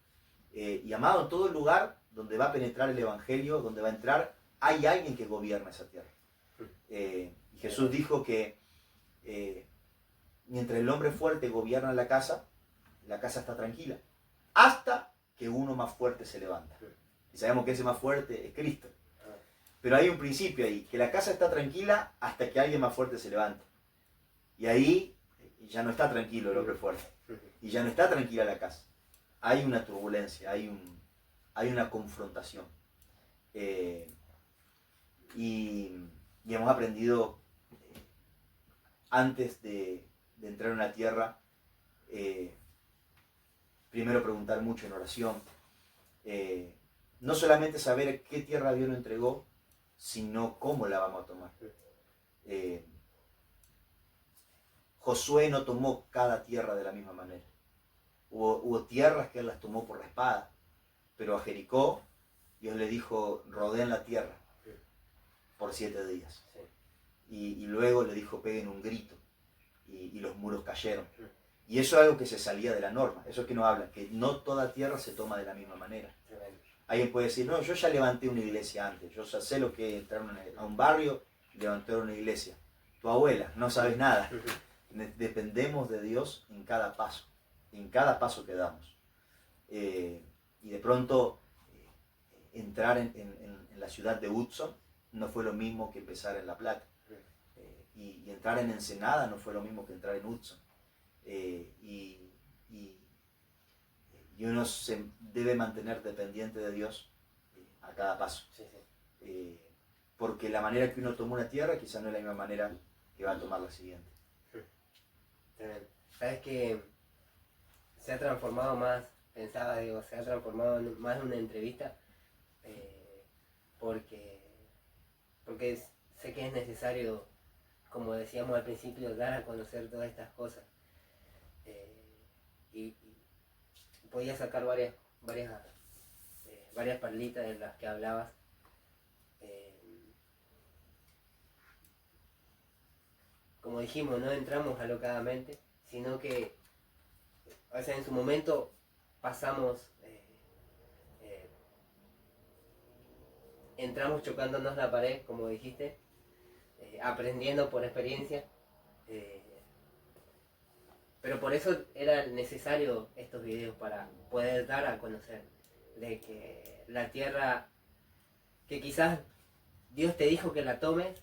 Y amado, en todo lugar donde va a penetrar el Evangelio, donde va a entrar, hay alguien que gobierna esa tierra. Y Jesús dijo que mientras el hombre fuerte gobierna la casa está tranquila, hasta que uno más fuerte se levanta. Y sabemos que ese más fuerte es Cristo. Pero hay un principio ahí, que la casa está tranquila hasta que alguien más fuerte se levante. Y ahí ya no está tranquilo el hombre fuerte. Y ya no está tranquila la casa. Hay una turbulencia, hay una confrontación. Y hemos aprendido antes de entrar en una tierra, primero preguntar mucho en oración. No solamente saber qué tierra Dios nos entregó, sino cómo la vamos a tomar. Josué no tomó cada tierra de la misma manera. Hubo tierras que él las tomó por la espada, pero a Jericó Dios le dijo, rodeen la tierra por 7 días. Y luego le dijo, peguen un grito, y los muros cayeron. Y eso es algo que se salía de la norma, eso es que nos habla, que no toda tierra se toma de la misma manera. Alguien puede decir, no, yo ya levanté una iglesia antes, yo ya sé lo que es entrar a un barrio y levantar una iglesia. Tu abuela, no sabes nada. Dependemos de Dios en cada paso que damos. Y de pronto entrar en la ciudad de Hudson no fue lo mismo que empezar en La Plata. Y entrar en Ensenada no fue lo mismo que entrar en Hudson. Y uno se debe mantener dependiente de Dios a cada paso. Porque la manera que uno toma una tierra quizás no es la misma manera que va a tomar la siguiente. Sabes que se ha transformado más, pensaba, digo, se ha transformado más en una entrevista porque sé que es necesario, como decíamos al principio, dar a conocer todas estas cosas. Y podía sacar varias perlitas de las que hablabas. Como dijimos, no entramos alocadamente, sino que, o sea, en su momento pasamos, entramos chocándonos la pared, como dijiste, aprendiendo por experiencia, pero por eso era necesario estos videos para poder dar a conocer de que la tierra, que quizás Dios te dijo que la tomes,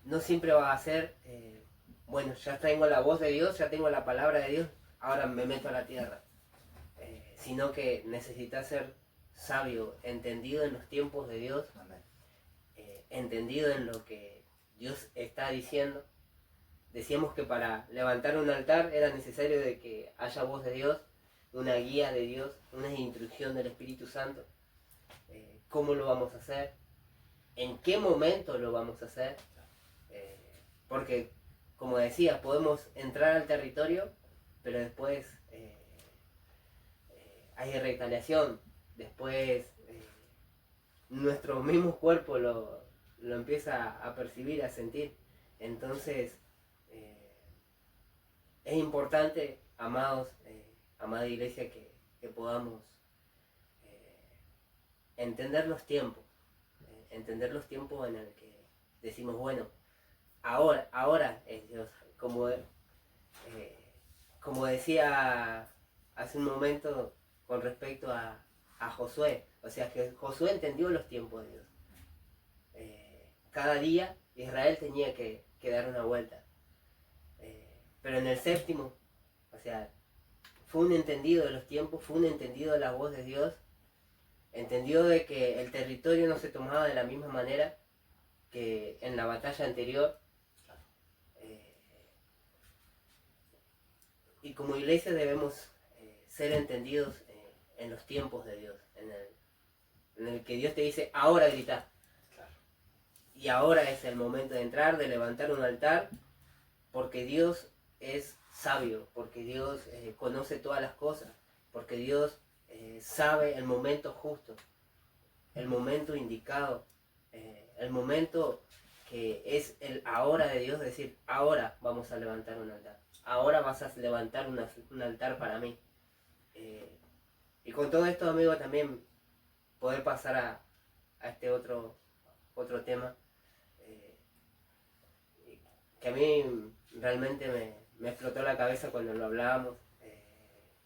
no siempre va a ser, bueno, ya tengo la voz de Dios, ya tengo la palabra de Dios, ahora me meto a la tierra. Sino que necesitas ser sabio, entendido en los tiempos de Dios, entendido en lo que Dios está diciendo. Decíamos que para levantar un altar era necesario de que haya voz de Dios, una guía de Dios, una instrucción del Espíritu Santo. ¿Cómo lo vamos a hacer? ¿En qué momento lo vamos a hacer? Porque, como decía, podemos entrar al territorio, pero después hay retaliación. Después nuestro mismo cuerpo lo empieza a percibir, a sentir. Entonces, es importante, amados, amada iglesia, que podamos entender los tiempos en el que decimos, bueno, ahora es Dios, como decía hace un momento con respecto a Josué, o sea que Josué entendió los tiempos de Dios. Cada día Israel tenía que dar una vuelta, pero en el séptimo, o sea, fue un entendido de los tiempos, fue un entendido de la voz de Dios, entendió de que el territorio no se tomaba de la misma manera que en la batalla anterior. Y como iglesia debemos ser entendidos en los tiempos de Dios, en el que Dios te dice, ahora grita. Y ahora es el momento de entrar, de levantar un altar, porque Dios es sabio, porque Dios conoce todas las cosas, porque Dios sabe el momento justo, el momento indicado, el momento que es el ahora de Dios, decir, ahora vamos a levantar un altar, ahora vas a levantar un altar para mí. Y con todo esto, amigo, también poder pasar a este otro tema, que a mí realmente me explotó la cabeza cuando lo hablábamos.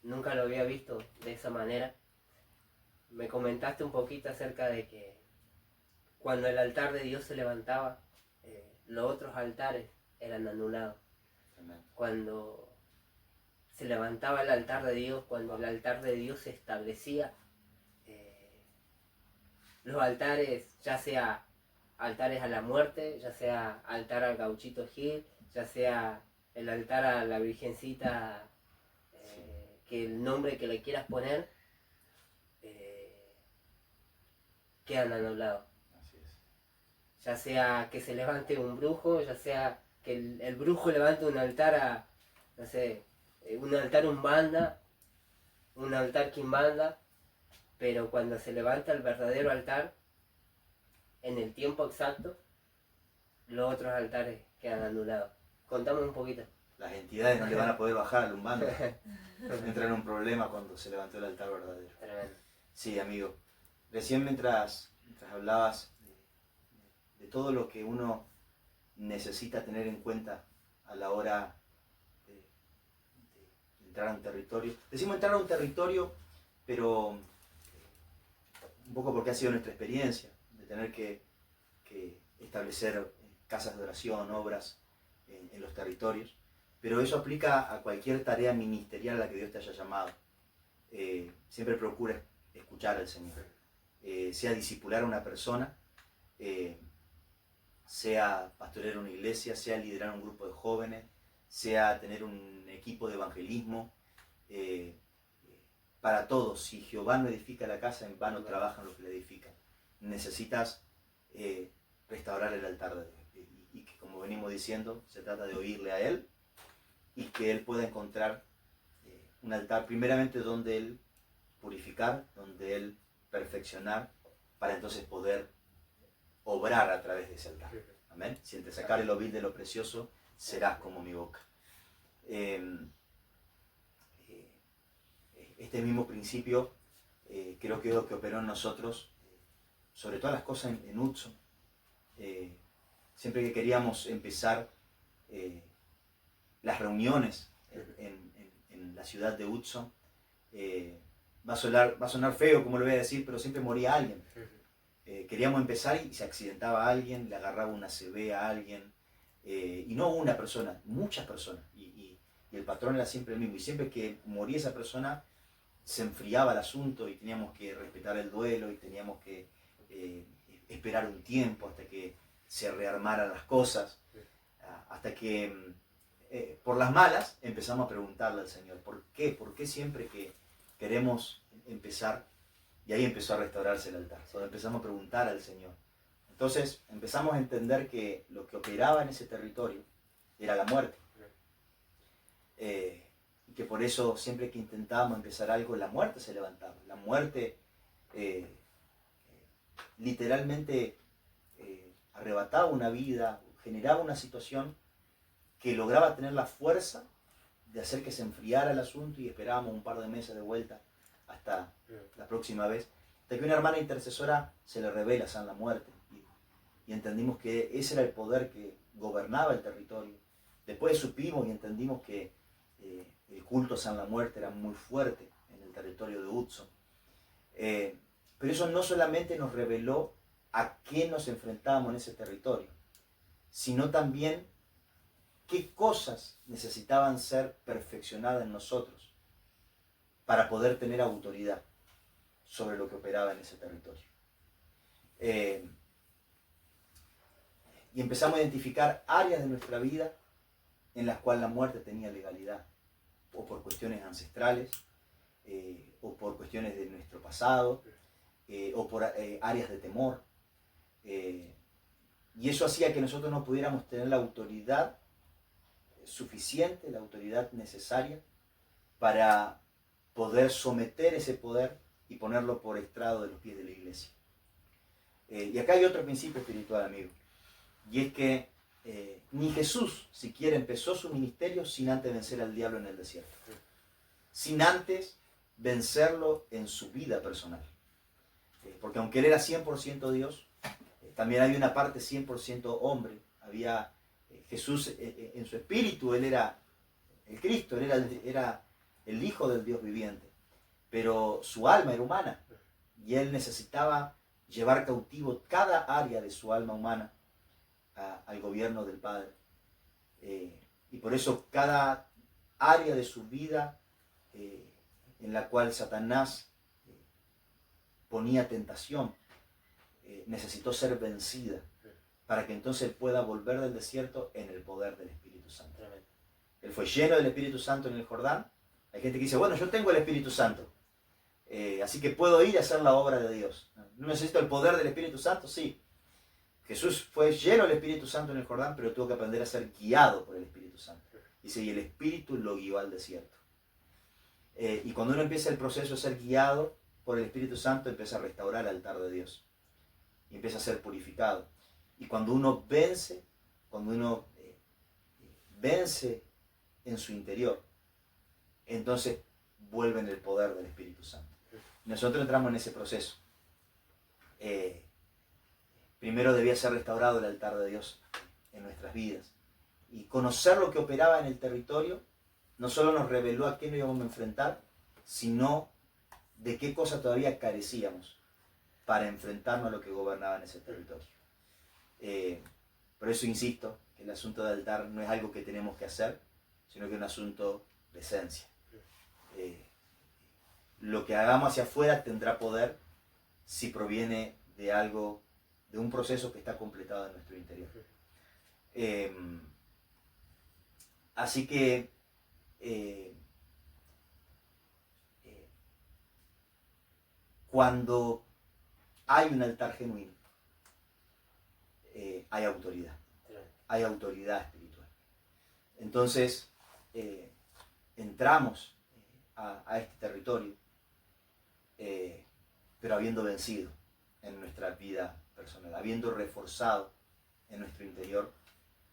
Nunca lo había visto de esa manera. Me comentaste un poquito acerca de que cuando el altar de Dios se levantaba, los otros altares eran anulados. Amén. Cuando se levantaba el altar de Dios, cuando el altar de Dios se establecía, los altares, ya sea altares a la muerte, ya sea altar al Gauchito Gil, ya sea el altar a la Virgencita, que el nombre que le quieras poner, quedan anulados. Así es. Ya sea que se levante un brujo, ya sea que el brujo levante un altar a, no sé, un altar umbanda, un altar quimbanda, pero cuando se levanta el verdadero altar, en el tiempo exacto, los otros altares quedan anulados. Contame un poquito. Las entidades no le van a poder bajar al umbanda. Entra en un problema cuando se levantó el altar verdadero. Tremendo. Sí, amigo. Recién mientras hablabas de todo lo que uno necesita tener en cuenta a la hora de entrar a un territorio. Decimos entrar a un territorio, pero un poco porque ha sido nuestra experiencia de tener que establecer casas de oración, obras en los territorios. Pero eso aplica a cualquier tarea ministerial a la que Dios te haya llamado. Siempre procura escuchar al Señor. Sea discipular a una persona, sea pastorear una iglesia, sea liderar un grupo de jóvenes, sea tener un equipo de evangelismo. Para todos, si Jehová no edifica la casa, en vano trabajan los que la edifican. Necesitas restaurar el altar de Dios. Y que, como venimos diciendo, se trata de oírle a Él y que Él pueda encontrar un altar primeramente donde Él purificar, donde Él perfeccionar, para entonces poder obrar a través de ese altar. Amén. Si entre sacar el ovil de lo precioso, serás como mi boca. Este mismo principio creo que es lo que operó en nosotros, sobre todas las cosas en Hudson. Siempre que queríamos empezar las reuniones en la ciudad de Hudson, va a sonar feo como lo voy a decir, pero siempre moría alguien. queríamos empezar y se accidentaba a alguien, le agarraba una ACV a alguien, y no una persona, muchas personas, y el patrón era siempre el mismo, y siempre que moría esa persona se enfriaba el asunto y teníamos que respetar el duelo y teníamos que esperar un tiempo hasta que se rearmaran las cosas, hasta que por las malas empezamos a preguntarle al Señor, ¿por qué? ¿Por qué siempre que queremos empezar? Y ahí empezó a restaurarse el altar, donde empezamos a preguntar al Señor. Entonces empezamos a entender que lo que operaba en ese territorio era la muerte. Y que por eso siempre que intentábamos empezar algo, la muerte se levantaba. La muerte literalmente arrebataba una vida, generaba una situación que lograba tener la fuerza de hacer que se enfriara el asunto y esperábamos un par de meses de vuelta hasta la próxima vez, hasta que una hermana intercesora se le revela San la muerte y entendimos que ese era el poder que gobernaba el territorio. Después supimos y entendimos que el culto a San la muerte era muy fuerte en el territorio de Hudson, pero eso no solamente nos reveló a qué nos enfrentábamos en ese territorio, sino también qué cosas necesitaban ser perfeccionadas en nosotros para poder tener autoridad sobre lo que operaba en ese territorio. Y empezamos a identificar áreas de nuestra vida en las cuales la muerte tenía legalidad, o por cuestiones ancestrales, o por cuestiones de nuestro pasado, o por áreas de temor. Y eso hacía que nosotros no pudiéramos tener la autoridad suficiente, la autoridad necesaria para poder someter ese poder y ponerlo por estrado de los pies de la iglesia. Y acá hay otro principio espiritual, amigo, y es que ni Jesús siquiera empezó su ministerio sin antes vencer al diablo en el desierto, sin antes vencerlo en su vida personal, porque aunque él era 100% Dios, también había una parte 100% hombre. Había Jesús en su espíritu, él era el Cristo, él era el Hijo del Dios viviente, pero su alma era humana y él necesitaba llevar cautivo cada área de su alma humana al gobierno del Padre. Y por eso cada área de su vida en la cual Satanás ponía tentación necesitó ser vencida para que entonces pueda volver del desierto en el poder del Espíritu Santo. Él fue lleno del Espíritu Santo en el Jordán. Hay gente que dice, bueno, yo tengo el Espíritu Santo, así que puedo ir a hacer la obra de Dios. ¿No necesito el poder del Espíritu Santo? Sí. Jesús fue lleno del Espíritu Santo en el Jordán, pero tuvo que aprender a ser guiado por el Espíritu Santo. Dice, y el Espíritu lo guió al desierto. Y cuando uno empieza el proceso de ser guiado por el Espíritu Santo, empieza a restaurar el altar de Dios. Y empieza a ser purificado. Y cuando uno vence en su interior, entonces vuelve en el poder del Espíritu Santo. Nosotros entramos en ese proceso. Primero debía ser restaurado el altar de Dios en nuestras vidas. Y conocer lo que operaba en el territorio no solo nos reveló a qué nos íbamos a enfrentar, sino de qué cosas todavía carecíamos para enfrentarnos a lo que gobernaba en ese territorio. Por eso insisto que el asunto del altar no es algo que tenemos que hacer, sino que es un asunto de esencia. Lo que hagamos hacia afuera tendrá poder si proviene de algo, de un proceso que está completado en nuestro interior. Así que cuando hay un altar genuino, hay autoridad espiritual. Entonces entramos a este territorio, pero habiendo vencido en nuestra vida personal, habiendo reforzado en nuestro interior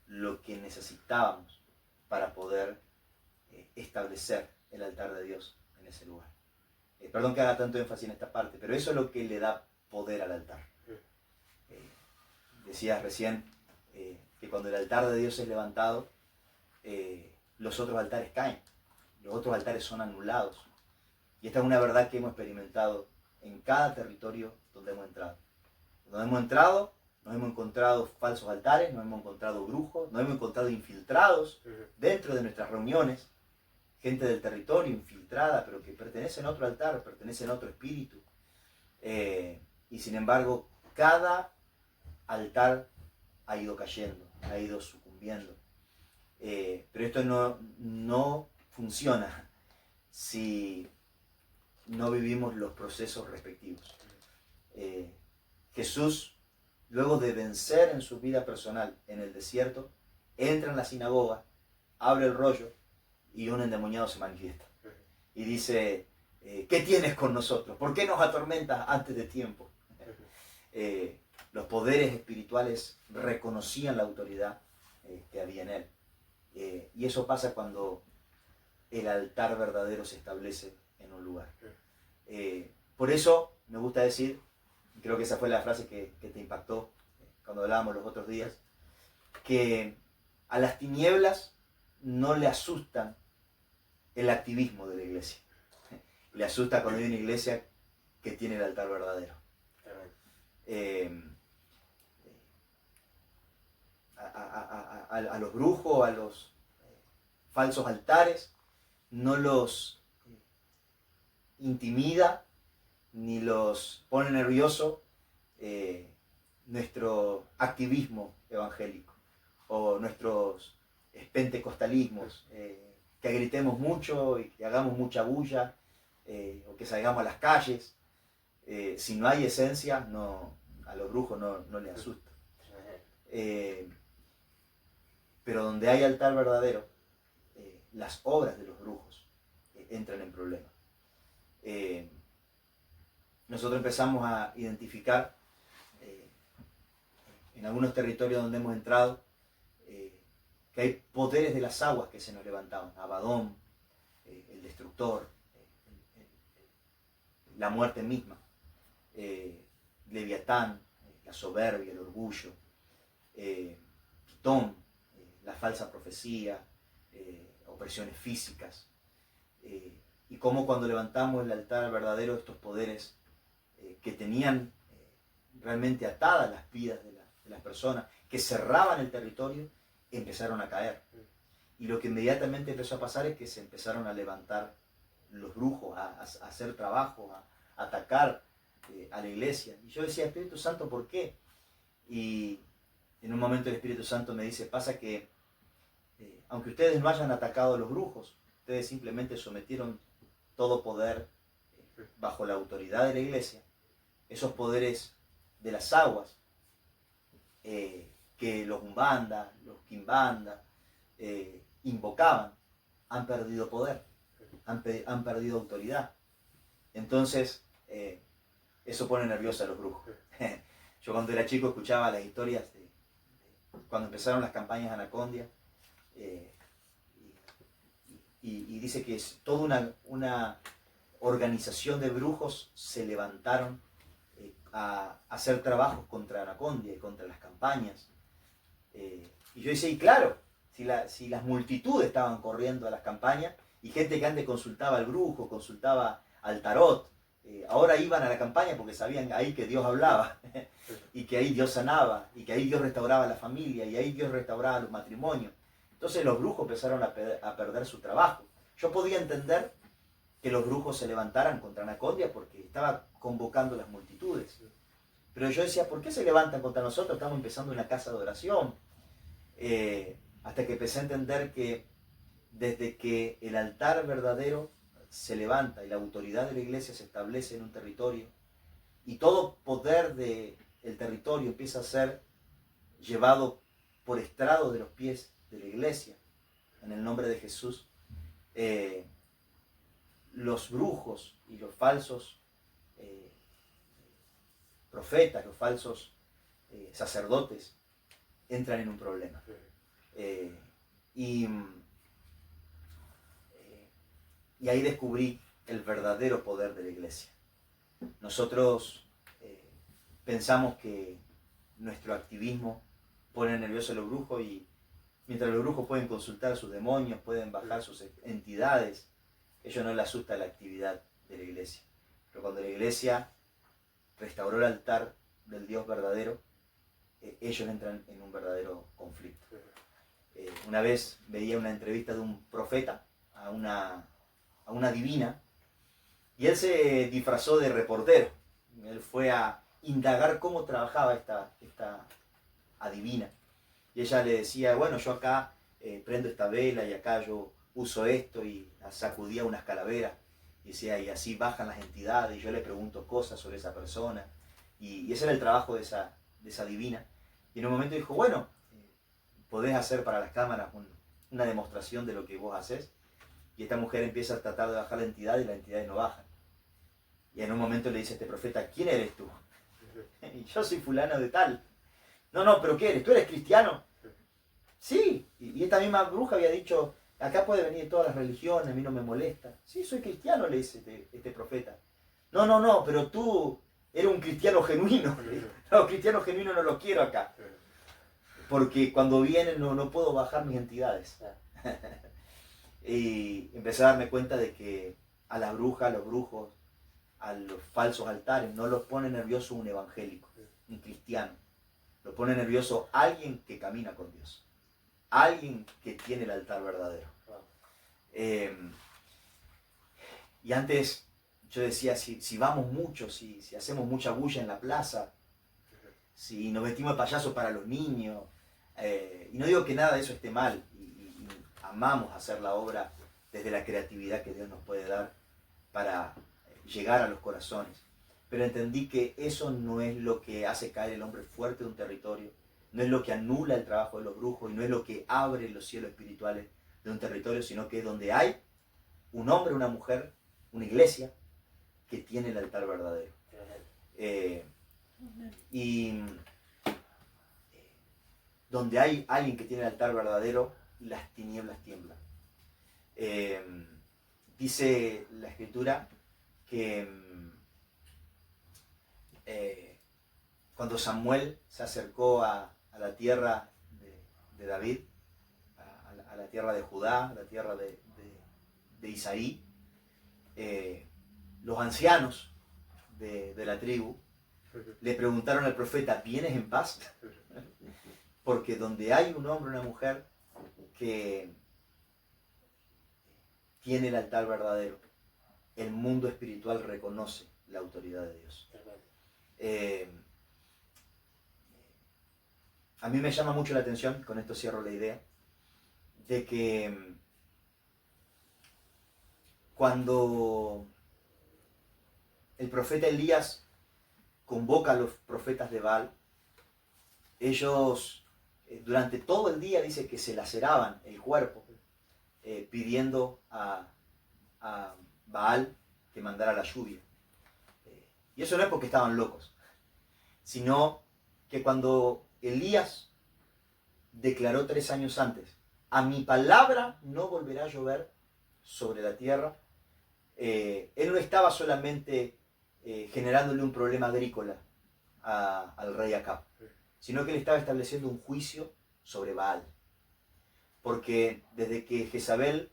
lo que necesitábamos para poder establecer el altar de Dios en ese lugar. Perdón que haga tanto énfasis en esta parte, pero eso es lo que le da poder al altar. Decías recién que cuando el altar de Dios es levantado, los otros altares caen, los otros altares son anulados. Y esta es una verdad que hemos experimentado en cada territorio donde hemos entrado. Cuando hemos entrado, nos hemos encontrado falsos altares, nos hemos encontrado brujos, nos hemos encontrado infiltrados dentro de nuestras reuniones, gente del territorio infiltrada, pero que pertenecen a otro altar, pertenecen a otro espíritu. Y sin embargo, cada altar ha ido cayendo, ha ido sucumbiendo. Pero esto no funciona si no vivimos los procesos respectivos. Jesús, luego de vencer en su vida personal en el desierto, entra en la sinagoga, abre el rollo y un endemoniado se manifiesta. Y dice, ¿qué tienes con nosotros? ¿Por qué nos atormentas antes de tiempo? Los poderes espirituales reconocían la autoridad que había en él. Y eso pasa cuando el altar verdadero se establece en un lugar. Por eso me gusta decir, creo que esa fue la frase que te impactó cuando hablábamos los otros días, que a las tinieblas no le asustan el activismo de la iglesia. Le asusta cuando hay una iglesia que tiene el altar verdadero. A los brujos, a los falsos altares, no los intimida ni los pone nervioso nuestro activismo evangélico o nuestros pentecostalismos, que gritemos mucho y que hagamos mucha bulla, o que salgamos a las calles. Si no hay esencia, a los brujos no les asusta. Pero donde hay altar verdadero, las obras de los brujos entran en problemas. Nosotros empezamos a identificar en algunos territorios donde hemos entrado que hay poderes de las aguas que se nos levantaban. Abadón, el destructor, la muerte misma, Leviatán, la soberbia, el orgullo, Pitón, la falsa profecía, opresiones físicas, y cómo cuando levantamos el altar verdadero, estos poderes que tenían realmente atadas las vidas de las personas, que cerraban el territorio, empezaron a caer. Y lo que inmediatamente empezó a pasar es que se empezaron a levantar los brujos, a hacer trabajo, a atacar a la iglesia. Y yo decía, Espíritu Santo, ¿por qué? Y en un momento el Espíritu Santo me dice, pasa que aunque ustedes no hayan atacado a los brujos, ustedes simplemente sometieron todo poder bajo la autoridad de la iglesia. Esos poderes de las aguas, que los umbanda, los quimbanda invocaban, han perdido poder, han perdido autoridad. Entonces, eso pone nervioso a los brujos. Yo cuando era chico escuchaba las historias de cuando empezaron las campañas Anacondia, y dice que es toda una organización de brujos se levantaron a hacer trabajos contra Anacondia y contra las campañas. Y yo decía, y claro, si las multitudes estaban corriendo a las campañas, y gente que antes consultaba al brujo, consultaba al tarot, ahora iban a la campaña porque sabían ahí que Dios hablaba, y que ahí Dios sanaba, y que ahí Dios restauraba la familia, y ahí Dios restauraba los matrimonios. Entonces los brujos empezaron a perder su trabajo. Yo podía entender que los brujos se levantaran contra Anacondia porque estaba convocando las multitudes. Pero yo decía, ¿por qué se levantan contra nosotros? Estamos empezando una casa de oración. Hasta que empecé a entender que desde que el altar verdadero se levanta y la autoridad de la iglesia se establece en un territorio, y todo poder del territorio empieza a ser llevado por estrado de los pies de la iglesia, en el nombre de Jesús, los brujos y los falsos profetas, los falsos sacerdotes entran en un problema. Y ahí descubrí el verdadero poder de la iglesia. Nosotros pensamos que nuestro activismo pone nerviosos a los brujos, y mientras los brujos pueden consultar a sus demonios, pueden bajar sus entidades, ellos no les asusta la actividad de la iglesia. Pero cuando la iglesia restauró el altar del Dios verdadero, ellos entran en un verdadero conflicto. Una vez veía una entrevista de un profeta a una divina, y él se disfrazó de reportero. Él fue a indagar cómo trabajaba esta adivina. Y ella le decía, bueno, yo acá prendo esta vela y acá yo uso esto, y sacudía unas calaveras. Y decía, y así bajan las entidades, y yo le pregunto cosas sobre esa persona. Y ese era el trabajo de esa divina. Y en un momento dijo, bueno, podés hacer para las cámaras una demostración de lo que vos haces. Y esta mujer empieza a tratar de bajar la entidad y las entidades no bajan. Y en un momento le dice a este profeta, ¿quién eres tú? Y yo soy fulano de tal. No, pero ¿qué eres? ¿Tú eres cristiano? Sí. Y esta misma bruja había dicho, acá puede venir todas las religiones, a mí no me molesta. Sí, soy cristiano, le dice este profeta. No, pero tú eres un cristiano genuino. No, cristiano genuino no lo quiero acá. Porque cuando vienen no puedo bajar mis entidades. Y empecé a darme cuenta de que a las brujas, a los brujos, a los falsos altares, no los pone nervioso un evangélico, un cristiano. Lo pone nervioso alguien que camina con Dios. Alguien que tiene el altar verdadero. Y antes yo decía, si vamos mucho, si hacemos mucha bulla en la plaza, si nos vestimos de payaso para los niños, y no digo que nada de eso esté mal, y amamos hacer la obra desde la creatividad que Dios nos puede dar para llegar a los corazones. Pero entendí que eso no es lo que hace caer el hombre fuerte de un territorio, no es lo que anula el trabajo de los brujos, y no es lo que abre los cielos espirituales de un territorio, sino que es donde hay un hombre, una mujer, una iglesia que tiene el altar verdadero. Y donde hay alguien que tiene el altar verdadero, las tinieblas tiemblan. Dice la Escritura que cuando Samuel se acercó a la tierra de David, a la tierra de Judá, a la tierra de Isaí, los ancianos de la tribu le preguntaron al profeta, ¿vienes en paz? Porque donde hay un hombre o una mujer que tiene el altar verdadero, el mundo espiritual reconoce la autoridad de Dios. A mí me llama mucho la atención, con esto cierro la idea, de que cuando el profeta Elías convoca a los profetas de Baal, ellos durante todo el día dice que se laceraban el cuerpo pidiendo a Baal que mandara la lluvia. Y eso no es porque estaban locos, sino que cuando Elías declaró 3 años antes, a mi palabra no volverá a llover sobre la tierra, él no estaba solamente generándole un problema agrícola al rey Acab, sino que él estaba estableciendo un juicio sobre Baal. Porque desde que Jezabel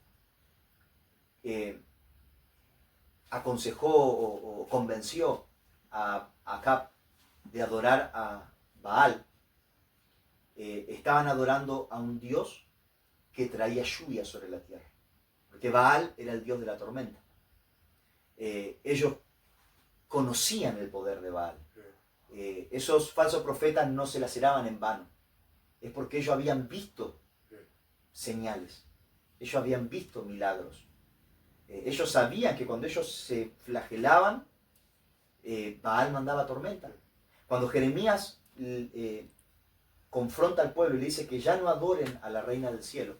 aconsejó o convenció a Acab de adorar a Baal, estaban adorando a un dios que traía lluvia sobre la tierra. Porque Baal era el dios de la tormenta. Ellos conocían el poder de Baal. Esos falsos profetas no se laceraban en vano. Es porque ellos habían visto señales. Ellos habían visto milagros. Ellos sabían que cuando ellos se flagelaban, Baal mandaba tormenta. Cuando Jeremías confronta al pueblo y le dice que ya no adoren a la reina del cielo,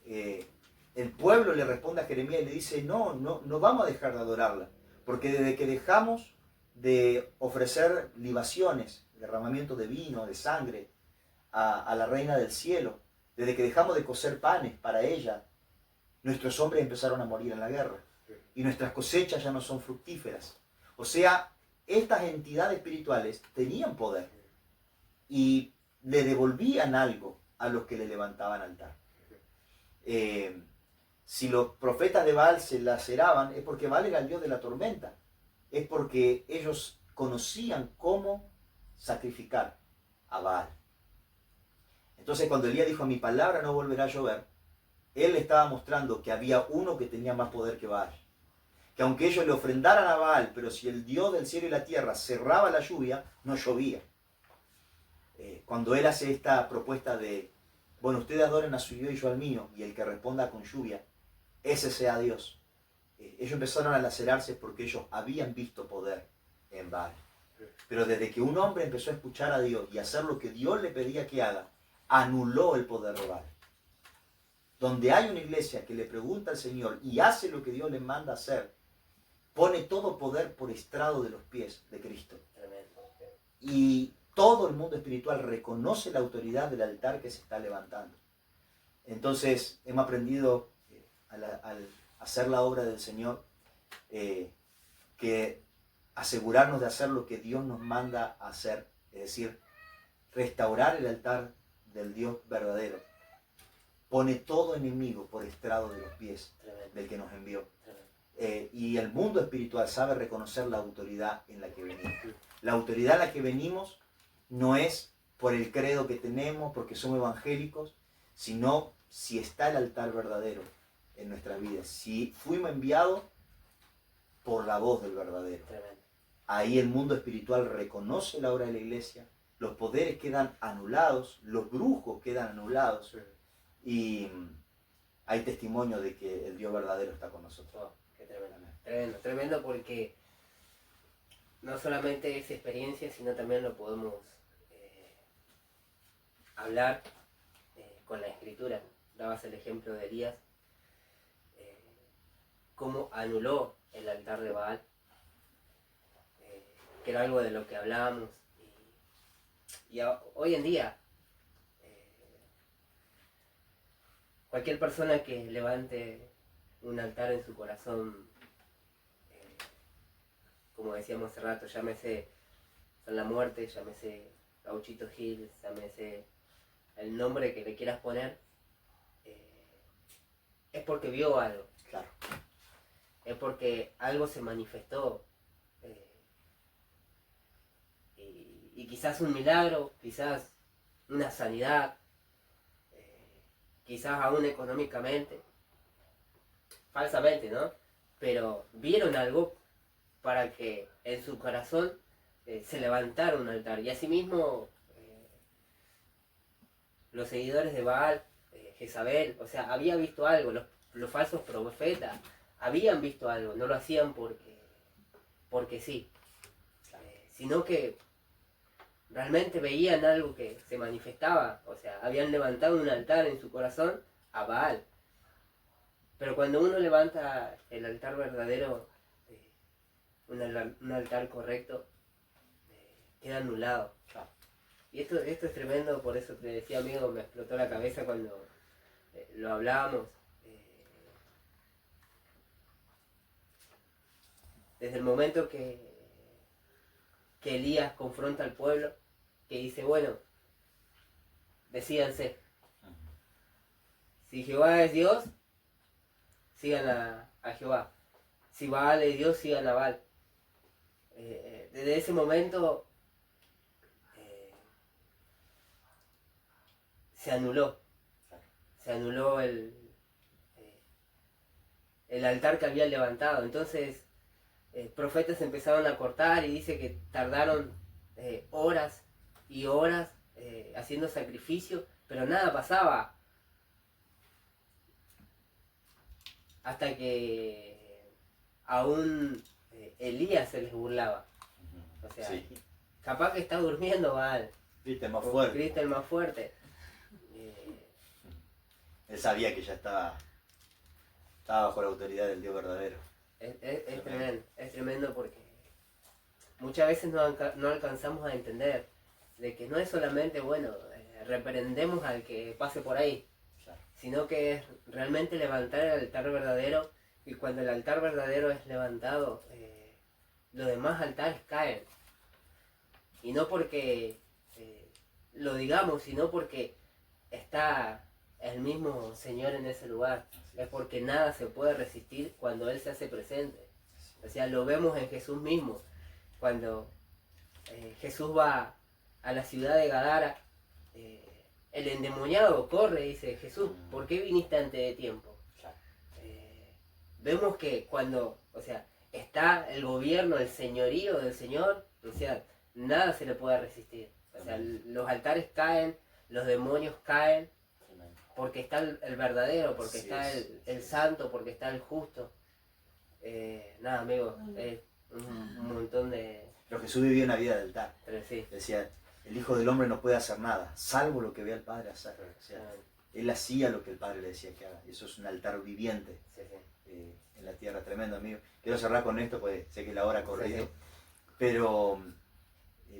el pueblo le responde a Jeremías y le dice, no vamos a dejar de adorarla, porque desde que dejamos de ofrecer libaciones, derramamiento de vino, de sangre, a la reina del cielo, desde que dejamos de cocer panes para ella, nuestros hombres empezaron a morir en la guerra, y nuestras cosechas ya no son fructíferas. O sea, estas entidades espirituales tenían poder, y le devolvían algo a los que le levantaban altar. Si los profetas de Baal se laceraban, es porque Baal era el dios de la tormenta. Es porque ellos conocían cómo sacrificar a Baal. Entonces cuando Elías dijo, a mi palabra no volverá a llover, él le estaba mostrando que había uno que tenía más poder que Baal. Que aunque ellos le ofrendaran a Baal, pero si el Dios del cielo y la tierra cerraba la lluvia, no llovía. Cuando él hace esta propuesta de, bueno, ustedes adoren a su Dios y yo al mío, y el que responda con lluvia, ese sea Dios. Ellos empezaron a lacerarse porque ellos habían visto poder en Baal. Pero desde que un hombre empezó a escuchar a Dios y hacer lo que Dios le pedía que haga, anuló el poder de Baal. Donde hay una iglesia que le pregunta al Señor y hace lo que Dios le manda hacer, pone todo poder por estrado de los pies de Cristo. Y todo el mundo espiritual reconoce la autoridad del altar que se está levantando. Entonces hemos aprendido al hacer la obra del Señor que asegurarnos de hacer lo que Dios nos manda a hacer, es decir, restaurar el altar del Dios verdadero, pone todo enemigo por estrado de los pies del que nos envió. Y el mundo espiritual sabe reconocer la autoridad en la que venimos. La autoridad en la que venimos no es por el credo que tenemos, porque somos evangélicos, sino si está el altar verdadero en nuestras vidas. Si fuimos enviados por la voz del verdadero. Ahí el mundo espiritual reconoce la obra de la iglesia, los poderes quedan anulados, los brujos quedan anulados, y hay testimonio de que el Dios verdadero está con nosotros. Oh, qué tremendo. Tremendo, tremendo, porque no solamente es experiencia, sino también lo podemos hablar con la escritura. Dabas el ejemplo de Elías, cómo anuló el altar de Baal, que era algo de lo que hablábamos, y hoy en día cualquier persona que levante un altar en su corazón, como decíamos hace rato, llámese San La Muerte, llámese Gauchito Gil, llámese el nombre que le quieras poner, es porque vio algo. Claro. Es porque algo se manifestó. Y quizás un milagro, quizás una sanidad, quizás aún económicamente, falsamente, ¿no? Pero vieron algo para que en su corazón se levantara un altar. Y asimismo, los seguidores de Baal, Jezabel, o sea, había visto algo, los falsos profetas habían visto algo, no lo hacían porque sí, sino que realmente veían algo que se manifestaba, o sea, habían levantado un altar en su corazón a Baal. Pero cuando uno levanta el altar verdadero, un altar correcto, queda anulado. Y esto es tremendo, por eso te decía, amigo, me explotó la cabeza cuando lo hablábamos. Desde el momento que Elías confronta al pueblo, que dice, bueno, decídanse. Si Jehová es Dios, sigan a Jehová. Si Baal es Dios, sigan a Baal. Desde ese momento se anuló el altar que había levantado. Entonces profetas empezaron a cortar y dice que tardaron horas y horas haciendo sacrificio, pero nada pasaba. Hasta que aún Elías se les burlaba. O sea, sí, capaz que está durmiendo Baal. Viste, más fuerte. Cristo el más fuerte. Él sabía que ya estaba bajo la autoridad del Dios verdadero. Es tremendo porque muchas veces no alcanzamos a entender de que no es solamente, bueno, reprendemos al que pase por ahí, claro, sino que es realmente levantar el altar verdadero, y cuando el altar verdadero es levantado, los demás altares caen. Y no porque lo digamos, sino porque está el mismo Señor en ese lugar. Es porque nada se puede resistir cuando Él se hace presente. O sea, lo vemos en Jesús mismo. Cuando Jesús va a la ciudad de Gadara, el endemoniado corre y dice, Jesús, ¿por qué viniste antes de tiempo? Vemos que cuando, o sea, está el gobierno, el señorío del Señor, o sea, nada se le puede resistir. O sea, los altares caen, los demonios caen, porque está el verdadero, porque está el santo, porque está el justo. Nada, amigo, es un montón de... Pero Jesús vivía una vida de altar. Pero sí. Decía, el Hijo del Hombre no puede hacer nada, salvo lo que ve al Padre hacer. O sea, él hacía lo que el Padre le decía que haga. Eso es un altar viviente en la tierra. Tremendo, amigo. Quiero cerrar con esto, pues sé que la hora ha corrido. Pero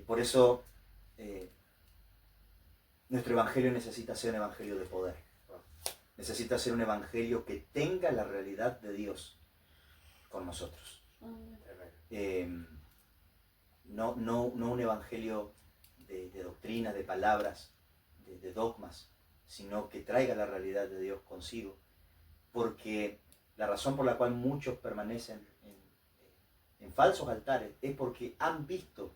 por eso nuestro evangelio necesita ser un evangelio de poder. Necesita ser un evangelio que tenga la realidad de Dios con nosotros. No un evangelio de doctrinas, de palabras, de dogmas, sino que traiga la realidad de Dios consigo. Porque la razón por la cual muchos permanecen en falsos altares es porque han visto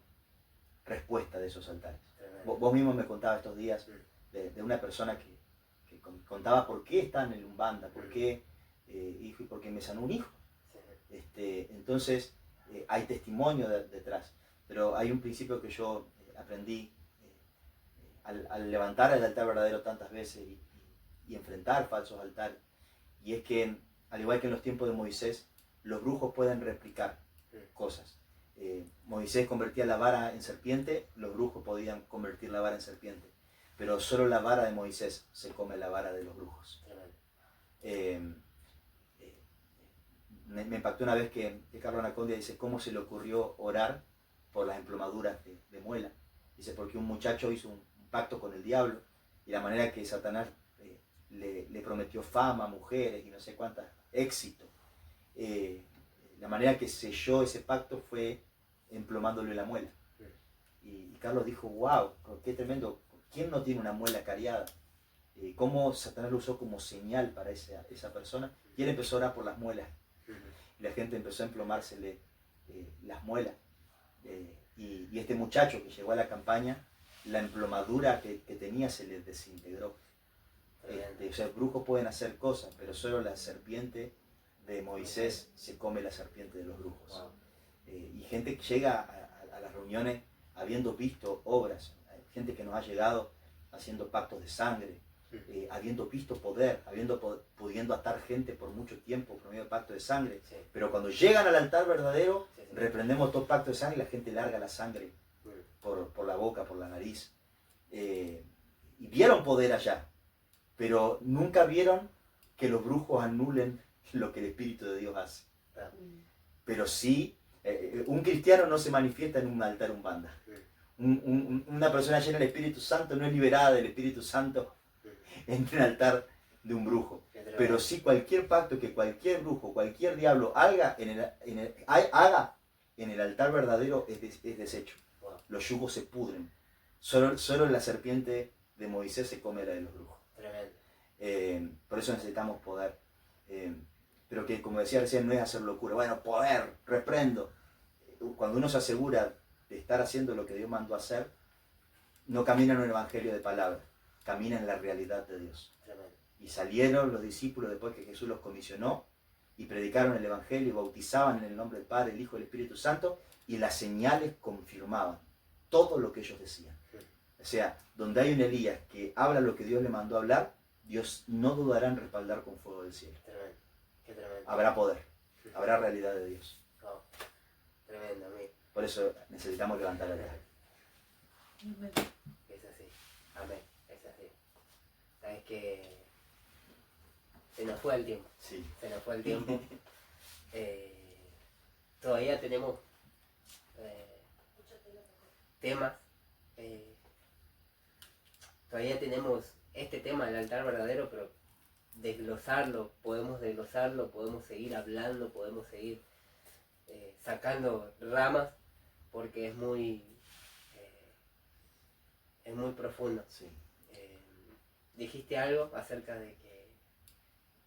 respuesta de esos altares. Vos mismo me contabas estos días de una persona que contaba por qué están en el Umbanda, por qué, hijo, y porque me sanó un hijo. Entonces hay testimonio detrás, pero hay un principio que yo aprendí al levantar el altar verdadero tantas veces y enfrentar falsos altares, y es que al igual que en los tiempos de Moisés, los brujos pueden replicar cosas. Moisés convertía la vara en serpiente, los brujos podían convertir la vara en serpiente, pero solo la vara de Moisés se come la vara de los brujos. Me impactó una vez que Carlos Anacondia dice cómo se le ocurrió orar por las emplomaduras de muela. Dice, porque un muchacho hizo un pacto con el diablo, y la manera que Satanás le prometió fama, mujeres y no sé cuántas, éxito. La manera que selló ese pacto fue emplomándole la muela. Y Carlos dijo, wow, qué tremendo, ¿quién no tiene una muela cariada? Cómo Satanás lo usó como señal para esa persona, y él empezó a orar por las muelas. Y la gente empezó a emplomársele las muelas. Y este muchacho que llegó a la campaña, la emplomadura que tenía se le desintegró. O sea, brujos pueden hacer cosas, pero solo la serpiente de Moisés se come la serpiente de los brujos. Y gente que llega a las reuniones habiendo visto obras, gente que nos ha llegado haciendo pactos de sangre, habiendo visto poder, pudiendo atar gente por mucho tiempo por medio de pacto de sangre, pero cuando llegan al altar verdadero, reprendemos todo pacto de sangre y la gente larga la sangre por la boca, por la nariz. Y vieron poder allá, pero nunca vieron que los brujos anulen lo que el Espíritu de Dios hace. Pero sí, un cristiano no se manifiesta en un altar umbanda. Una persona llena del Espíritu Santo no es liberada del Espíritu Santo en un altar de un brujo. Pero sí cualquier pacto que cualquier brujo, cualquier diablo haga en el altar verdadero es deshecho. Los yugos se pudren. Solo la serpiente de Moisés se come la de los brujos. Por eso necesitamos poder. Pero que, como decía recién, no es hacer locura. Bueno, poder, reprendo. Cuando uno se asegura de estar haciendo lo que Dios mandó a hacer, no camina en un evangelio de palabras, camina en la realidad de Dios. Y salieron los discípulos después que Jesús los comisionó y predicaron el evangelio y bautizaban en el nombre del Padre, el Hijo y el Espíritu Santo, y las señales confirmaban todo lo que ellos decían. O sea, donde hay un Elías que habla lo que Dios le mandó a hablar, Dios no dudará en respaldar con fuego del cielo. Habrá poder, habrá realidad de Dios. Tremendo, amigo. Por eso necesitamos levantar la cara. Es así, amén, es así. Sabes que se nos fue el tiempo. Sí. Se nos fue el tiempo. Todavía tenemos temas. Todavía tenemos este tema, el altar verdadero, pero podemos desglosarlo, podemos seguir hablando, podemos seguir sacando ramas, porque es muy profundo. Sí. Dijiste algo acerca de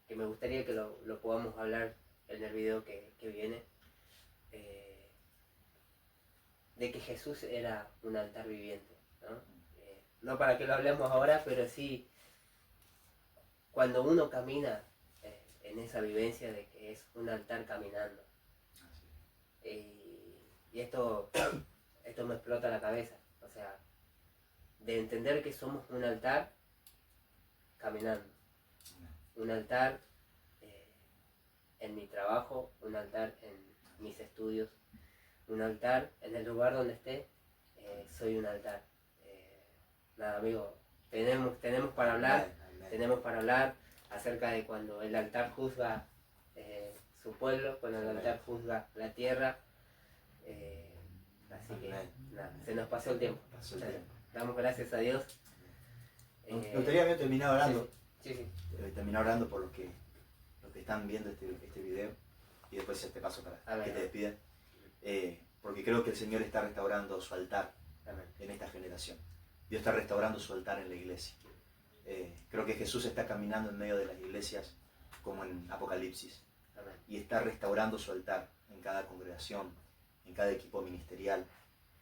que me gustaría que lo podamos hablar en el video que viene, de que Jesús era un altar viviente. ¿no? No para que lo hablemos ahora, pero sí cuando uno camina en esa vivencia de que es un altar caminando. Y esto me explota la cabeza, o sea, de entender que somos un altar caminando, un altar en mi trabajo, un altar en mis estudios, un altar en el lugar donde esté, soy un altar. Nada, amigo, tenemos para hablar, tenemos para hablar acerca de cuando el altar juzga su pueblo, cuando el altar juzga la tierra. Así que nada, se nos pasó el tiempo. Damos gracias a Dios. Me gustaría terminar orando. Sí. Terminar orando por los que están viendo este video y después te paso para que te despidas. Porque creo que el Señor está restaurando su altar en esta generación. Dios está restaurando su altar en la iglesia. Creo que Jesús está caminando en medio de las iglesias como en Apocalipsis. Y está restaurando su altar en cada congregación, en cada equipo ministerial,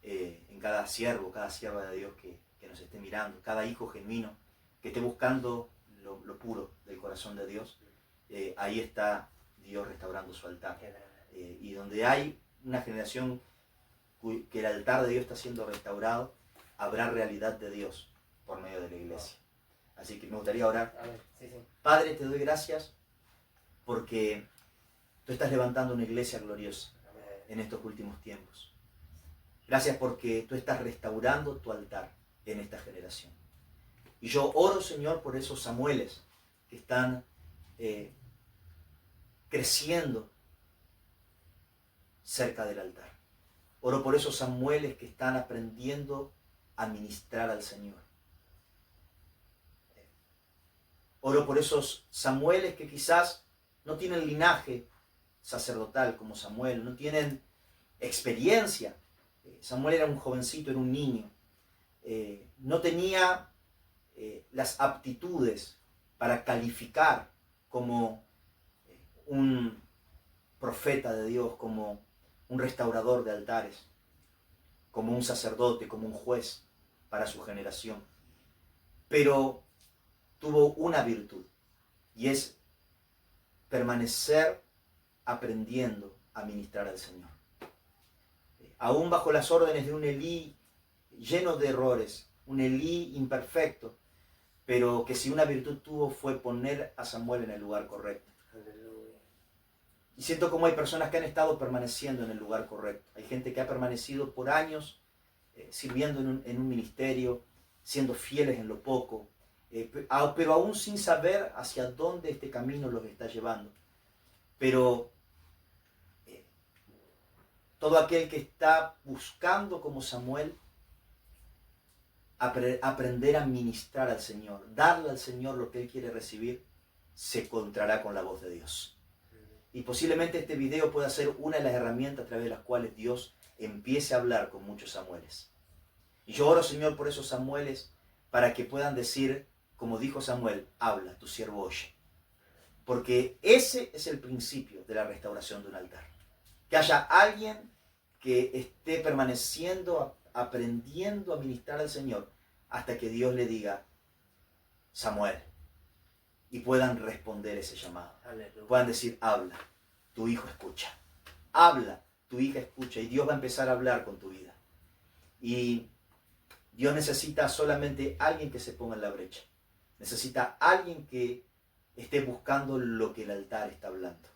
en cada siervo, cada sierva de Dios que nos esté mirando, cada hijo genuino que esté buscando lo puro del corazón de Dios. Ahí está Dios restaurando su altar. Y donde hay una generación que el altar de Dios está siendo restaurado, habrá realidad de Dios por medio de la iglesia. Así que me gustaría orar. Padre, te doy gracias porque tú estás levantando una iglesia gloriosa en estos últimos tiempos. Gracias porque tú estás restaurando tu altar en esta generación. Y yo oro, Señor, por esos Samueles que están creciendo cerca del altar. Oro por esos Samueles que están aprendiendo a ministrar al Señor. Oro por esos Samueles que quizás no tienen linaje sacerdotal como Samuel, no tienen experiencia. Samuel era un jovencito, era un niño. No tenía las aptitudes para calificar como un profeta de Dios, como un restaurador de altares, como un sacerdote, como un juez para su generación. Pero tuvo una virtud, y es permanecer aprendiendo a ministrar al Señor. Aún bajo las órdenes de un Elí lleno de errores, un Elí imperfecto, pero que si una virtud tuvo fue poner a Samuel en el lugar correcto. Y siento como hay personas que han estado permaneciendo en el lugar correcto. Hay gente que ha permanecido por años sirviendo en un ministerio, siendo fieles en lo poco, pero aún sin saber hacia dónde este camino los está llevando. Pero todo aquel que está buscando como Samuel aprender a ministrar al Señor, darle al Señor lo que Él quiere recibir, se encontrará con la voz de Dios. Y posiblemente este video pueda ser una de las herramientas a través de las cuales Dios empiece a hablar con muchos Samueles. Y yo oro, Señor, por esos Samueles para que puedan decir, como dijo Samuel, habla, tu siervo oye. Porque ese es el principio de la restauración de un altar. Que haya alguien que esté permaneciendo, aprendiendo a ministrar al Señor hasta que Dios le diga, Samuel, y puedan responder ese llamado. Aleluya. Puedan decir, habla, tu hijo escucha. Habla, tu hija escucha. Y Dios va a empezar a hablar con tu vida. Y Dios necesita solamente alguien que se ponga en la brecha. Necesita alguien que esté buscando lo que el altar está hablando.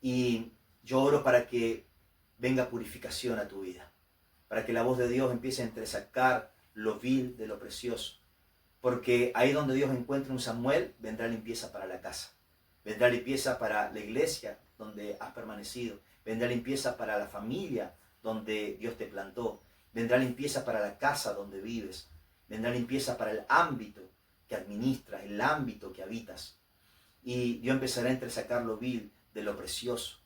Y yo oro para que venga purificación a tu vida. Para que la voz de Dios empiece a entresacar lo vil de lo precioso. Porque ahí donde Dios encuentre un Samuel, vendrá limpieza para la casa. Vendrá limpieza para la iglesia donde has permanecido. Vendrá limpieza para la familia donde Dios te plantó. Vendrá limpieza para la casa donde vives. Vendrá limpieza para el ámbito que administras, el ámbito que habitas. Y Dios empezará a entresacar lo vil de lo precioso.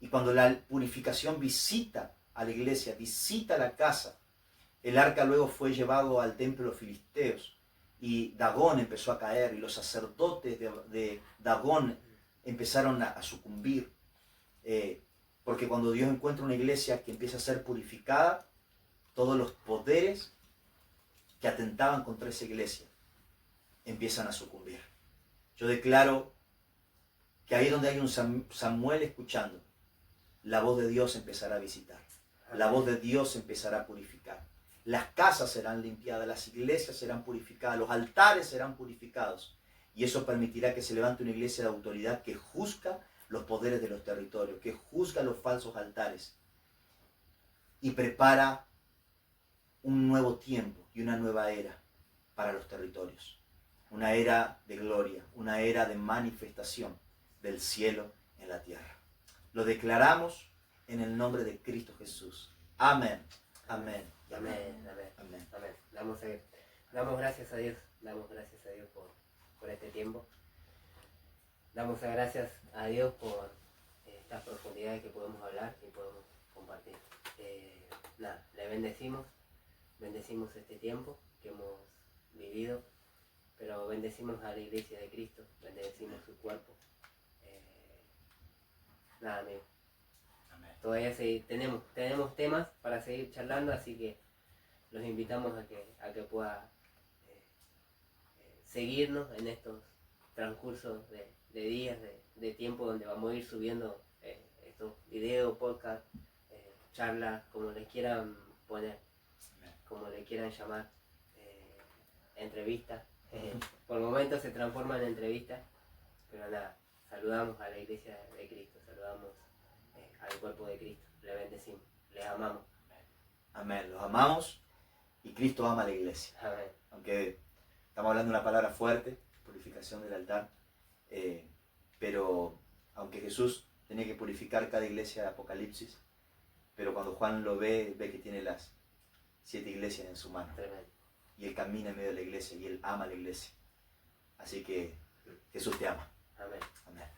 Y cuando la purificación visita a la iglesia, visita la casa, el arca luego fue llevado al templo de los filisteos. Y Dagón empezó a caer y los sacerdotes de Dagón empezaron a sucumbir. Porque cuando Dios encuentra una iglesia que empieza a ser purificada, todos los poderes que atentaban contra esa iglesia empiezan a sucumbir. Yo declaro que ahí donde hay un Samuel escuchando, la voz de Dios empezará a visitar. La voz de Dios empezará a purificar. Las casas serán limpiadas, las iglesias serán purificadas, los altares serán purificados. Y eso permitirá que se levante una iglesia de autoridad que juzga los poderes de los territorios, que juzga los falsos altares y prepara un nuevo tiempo y una nueva era para los territorios. Una era de gloria, una era de manifestación del cielo en la tierra. Lo declaramos en el nombre de Cristo Jesús. Amén. Amén. Amén. Amén. Amén. Damos gracias a Dios. Damos gracias a Dios por este tiempo. Damos gracias a Dios por estas profundidades que podemos hablar y podemos compartir. Le bendecimos este tiempo que hemos vivido, pero bendecimos a la iglesia de Cristo, bendecimos su cuerpo. Amigo. Amén. Todavía tenemos temas para seguir charlando, así que los invitamos a que pueda seguirnos en estos transcursos de días, de tiempo, donde vamos a ir subiendo estos videos, podcast, charlas, como les quieran poner, como le quieran llamar, entrevistas. Por momentos se transforman en entrevistas, pero nada, saludamos a la iglesia de Cristo, saludamos al cuerpo de Cristo, le bendecimos, les amamos. Amén, los amamos y Cristo ama a la iglesia. Amén. Aunque estamos hablando de una palabra fuerte, purificación del altar, pero aunque Jesús tenía que purificar cada iglesia de Apocalipsis, pero cuando Juan lo ve que tiene las 7 iglesias en su mano. Tremendo. Y él camina en medio de la iglesia y él ama a la iglesia. Así que Jesús te ama. Amén. Amén.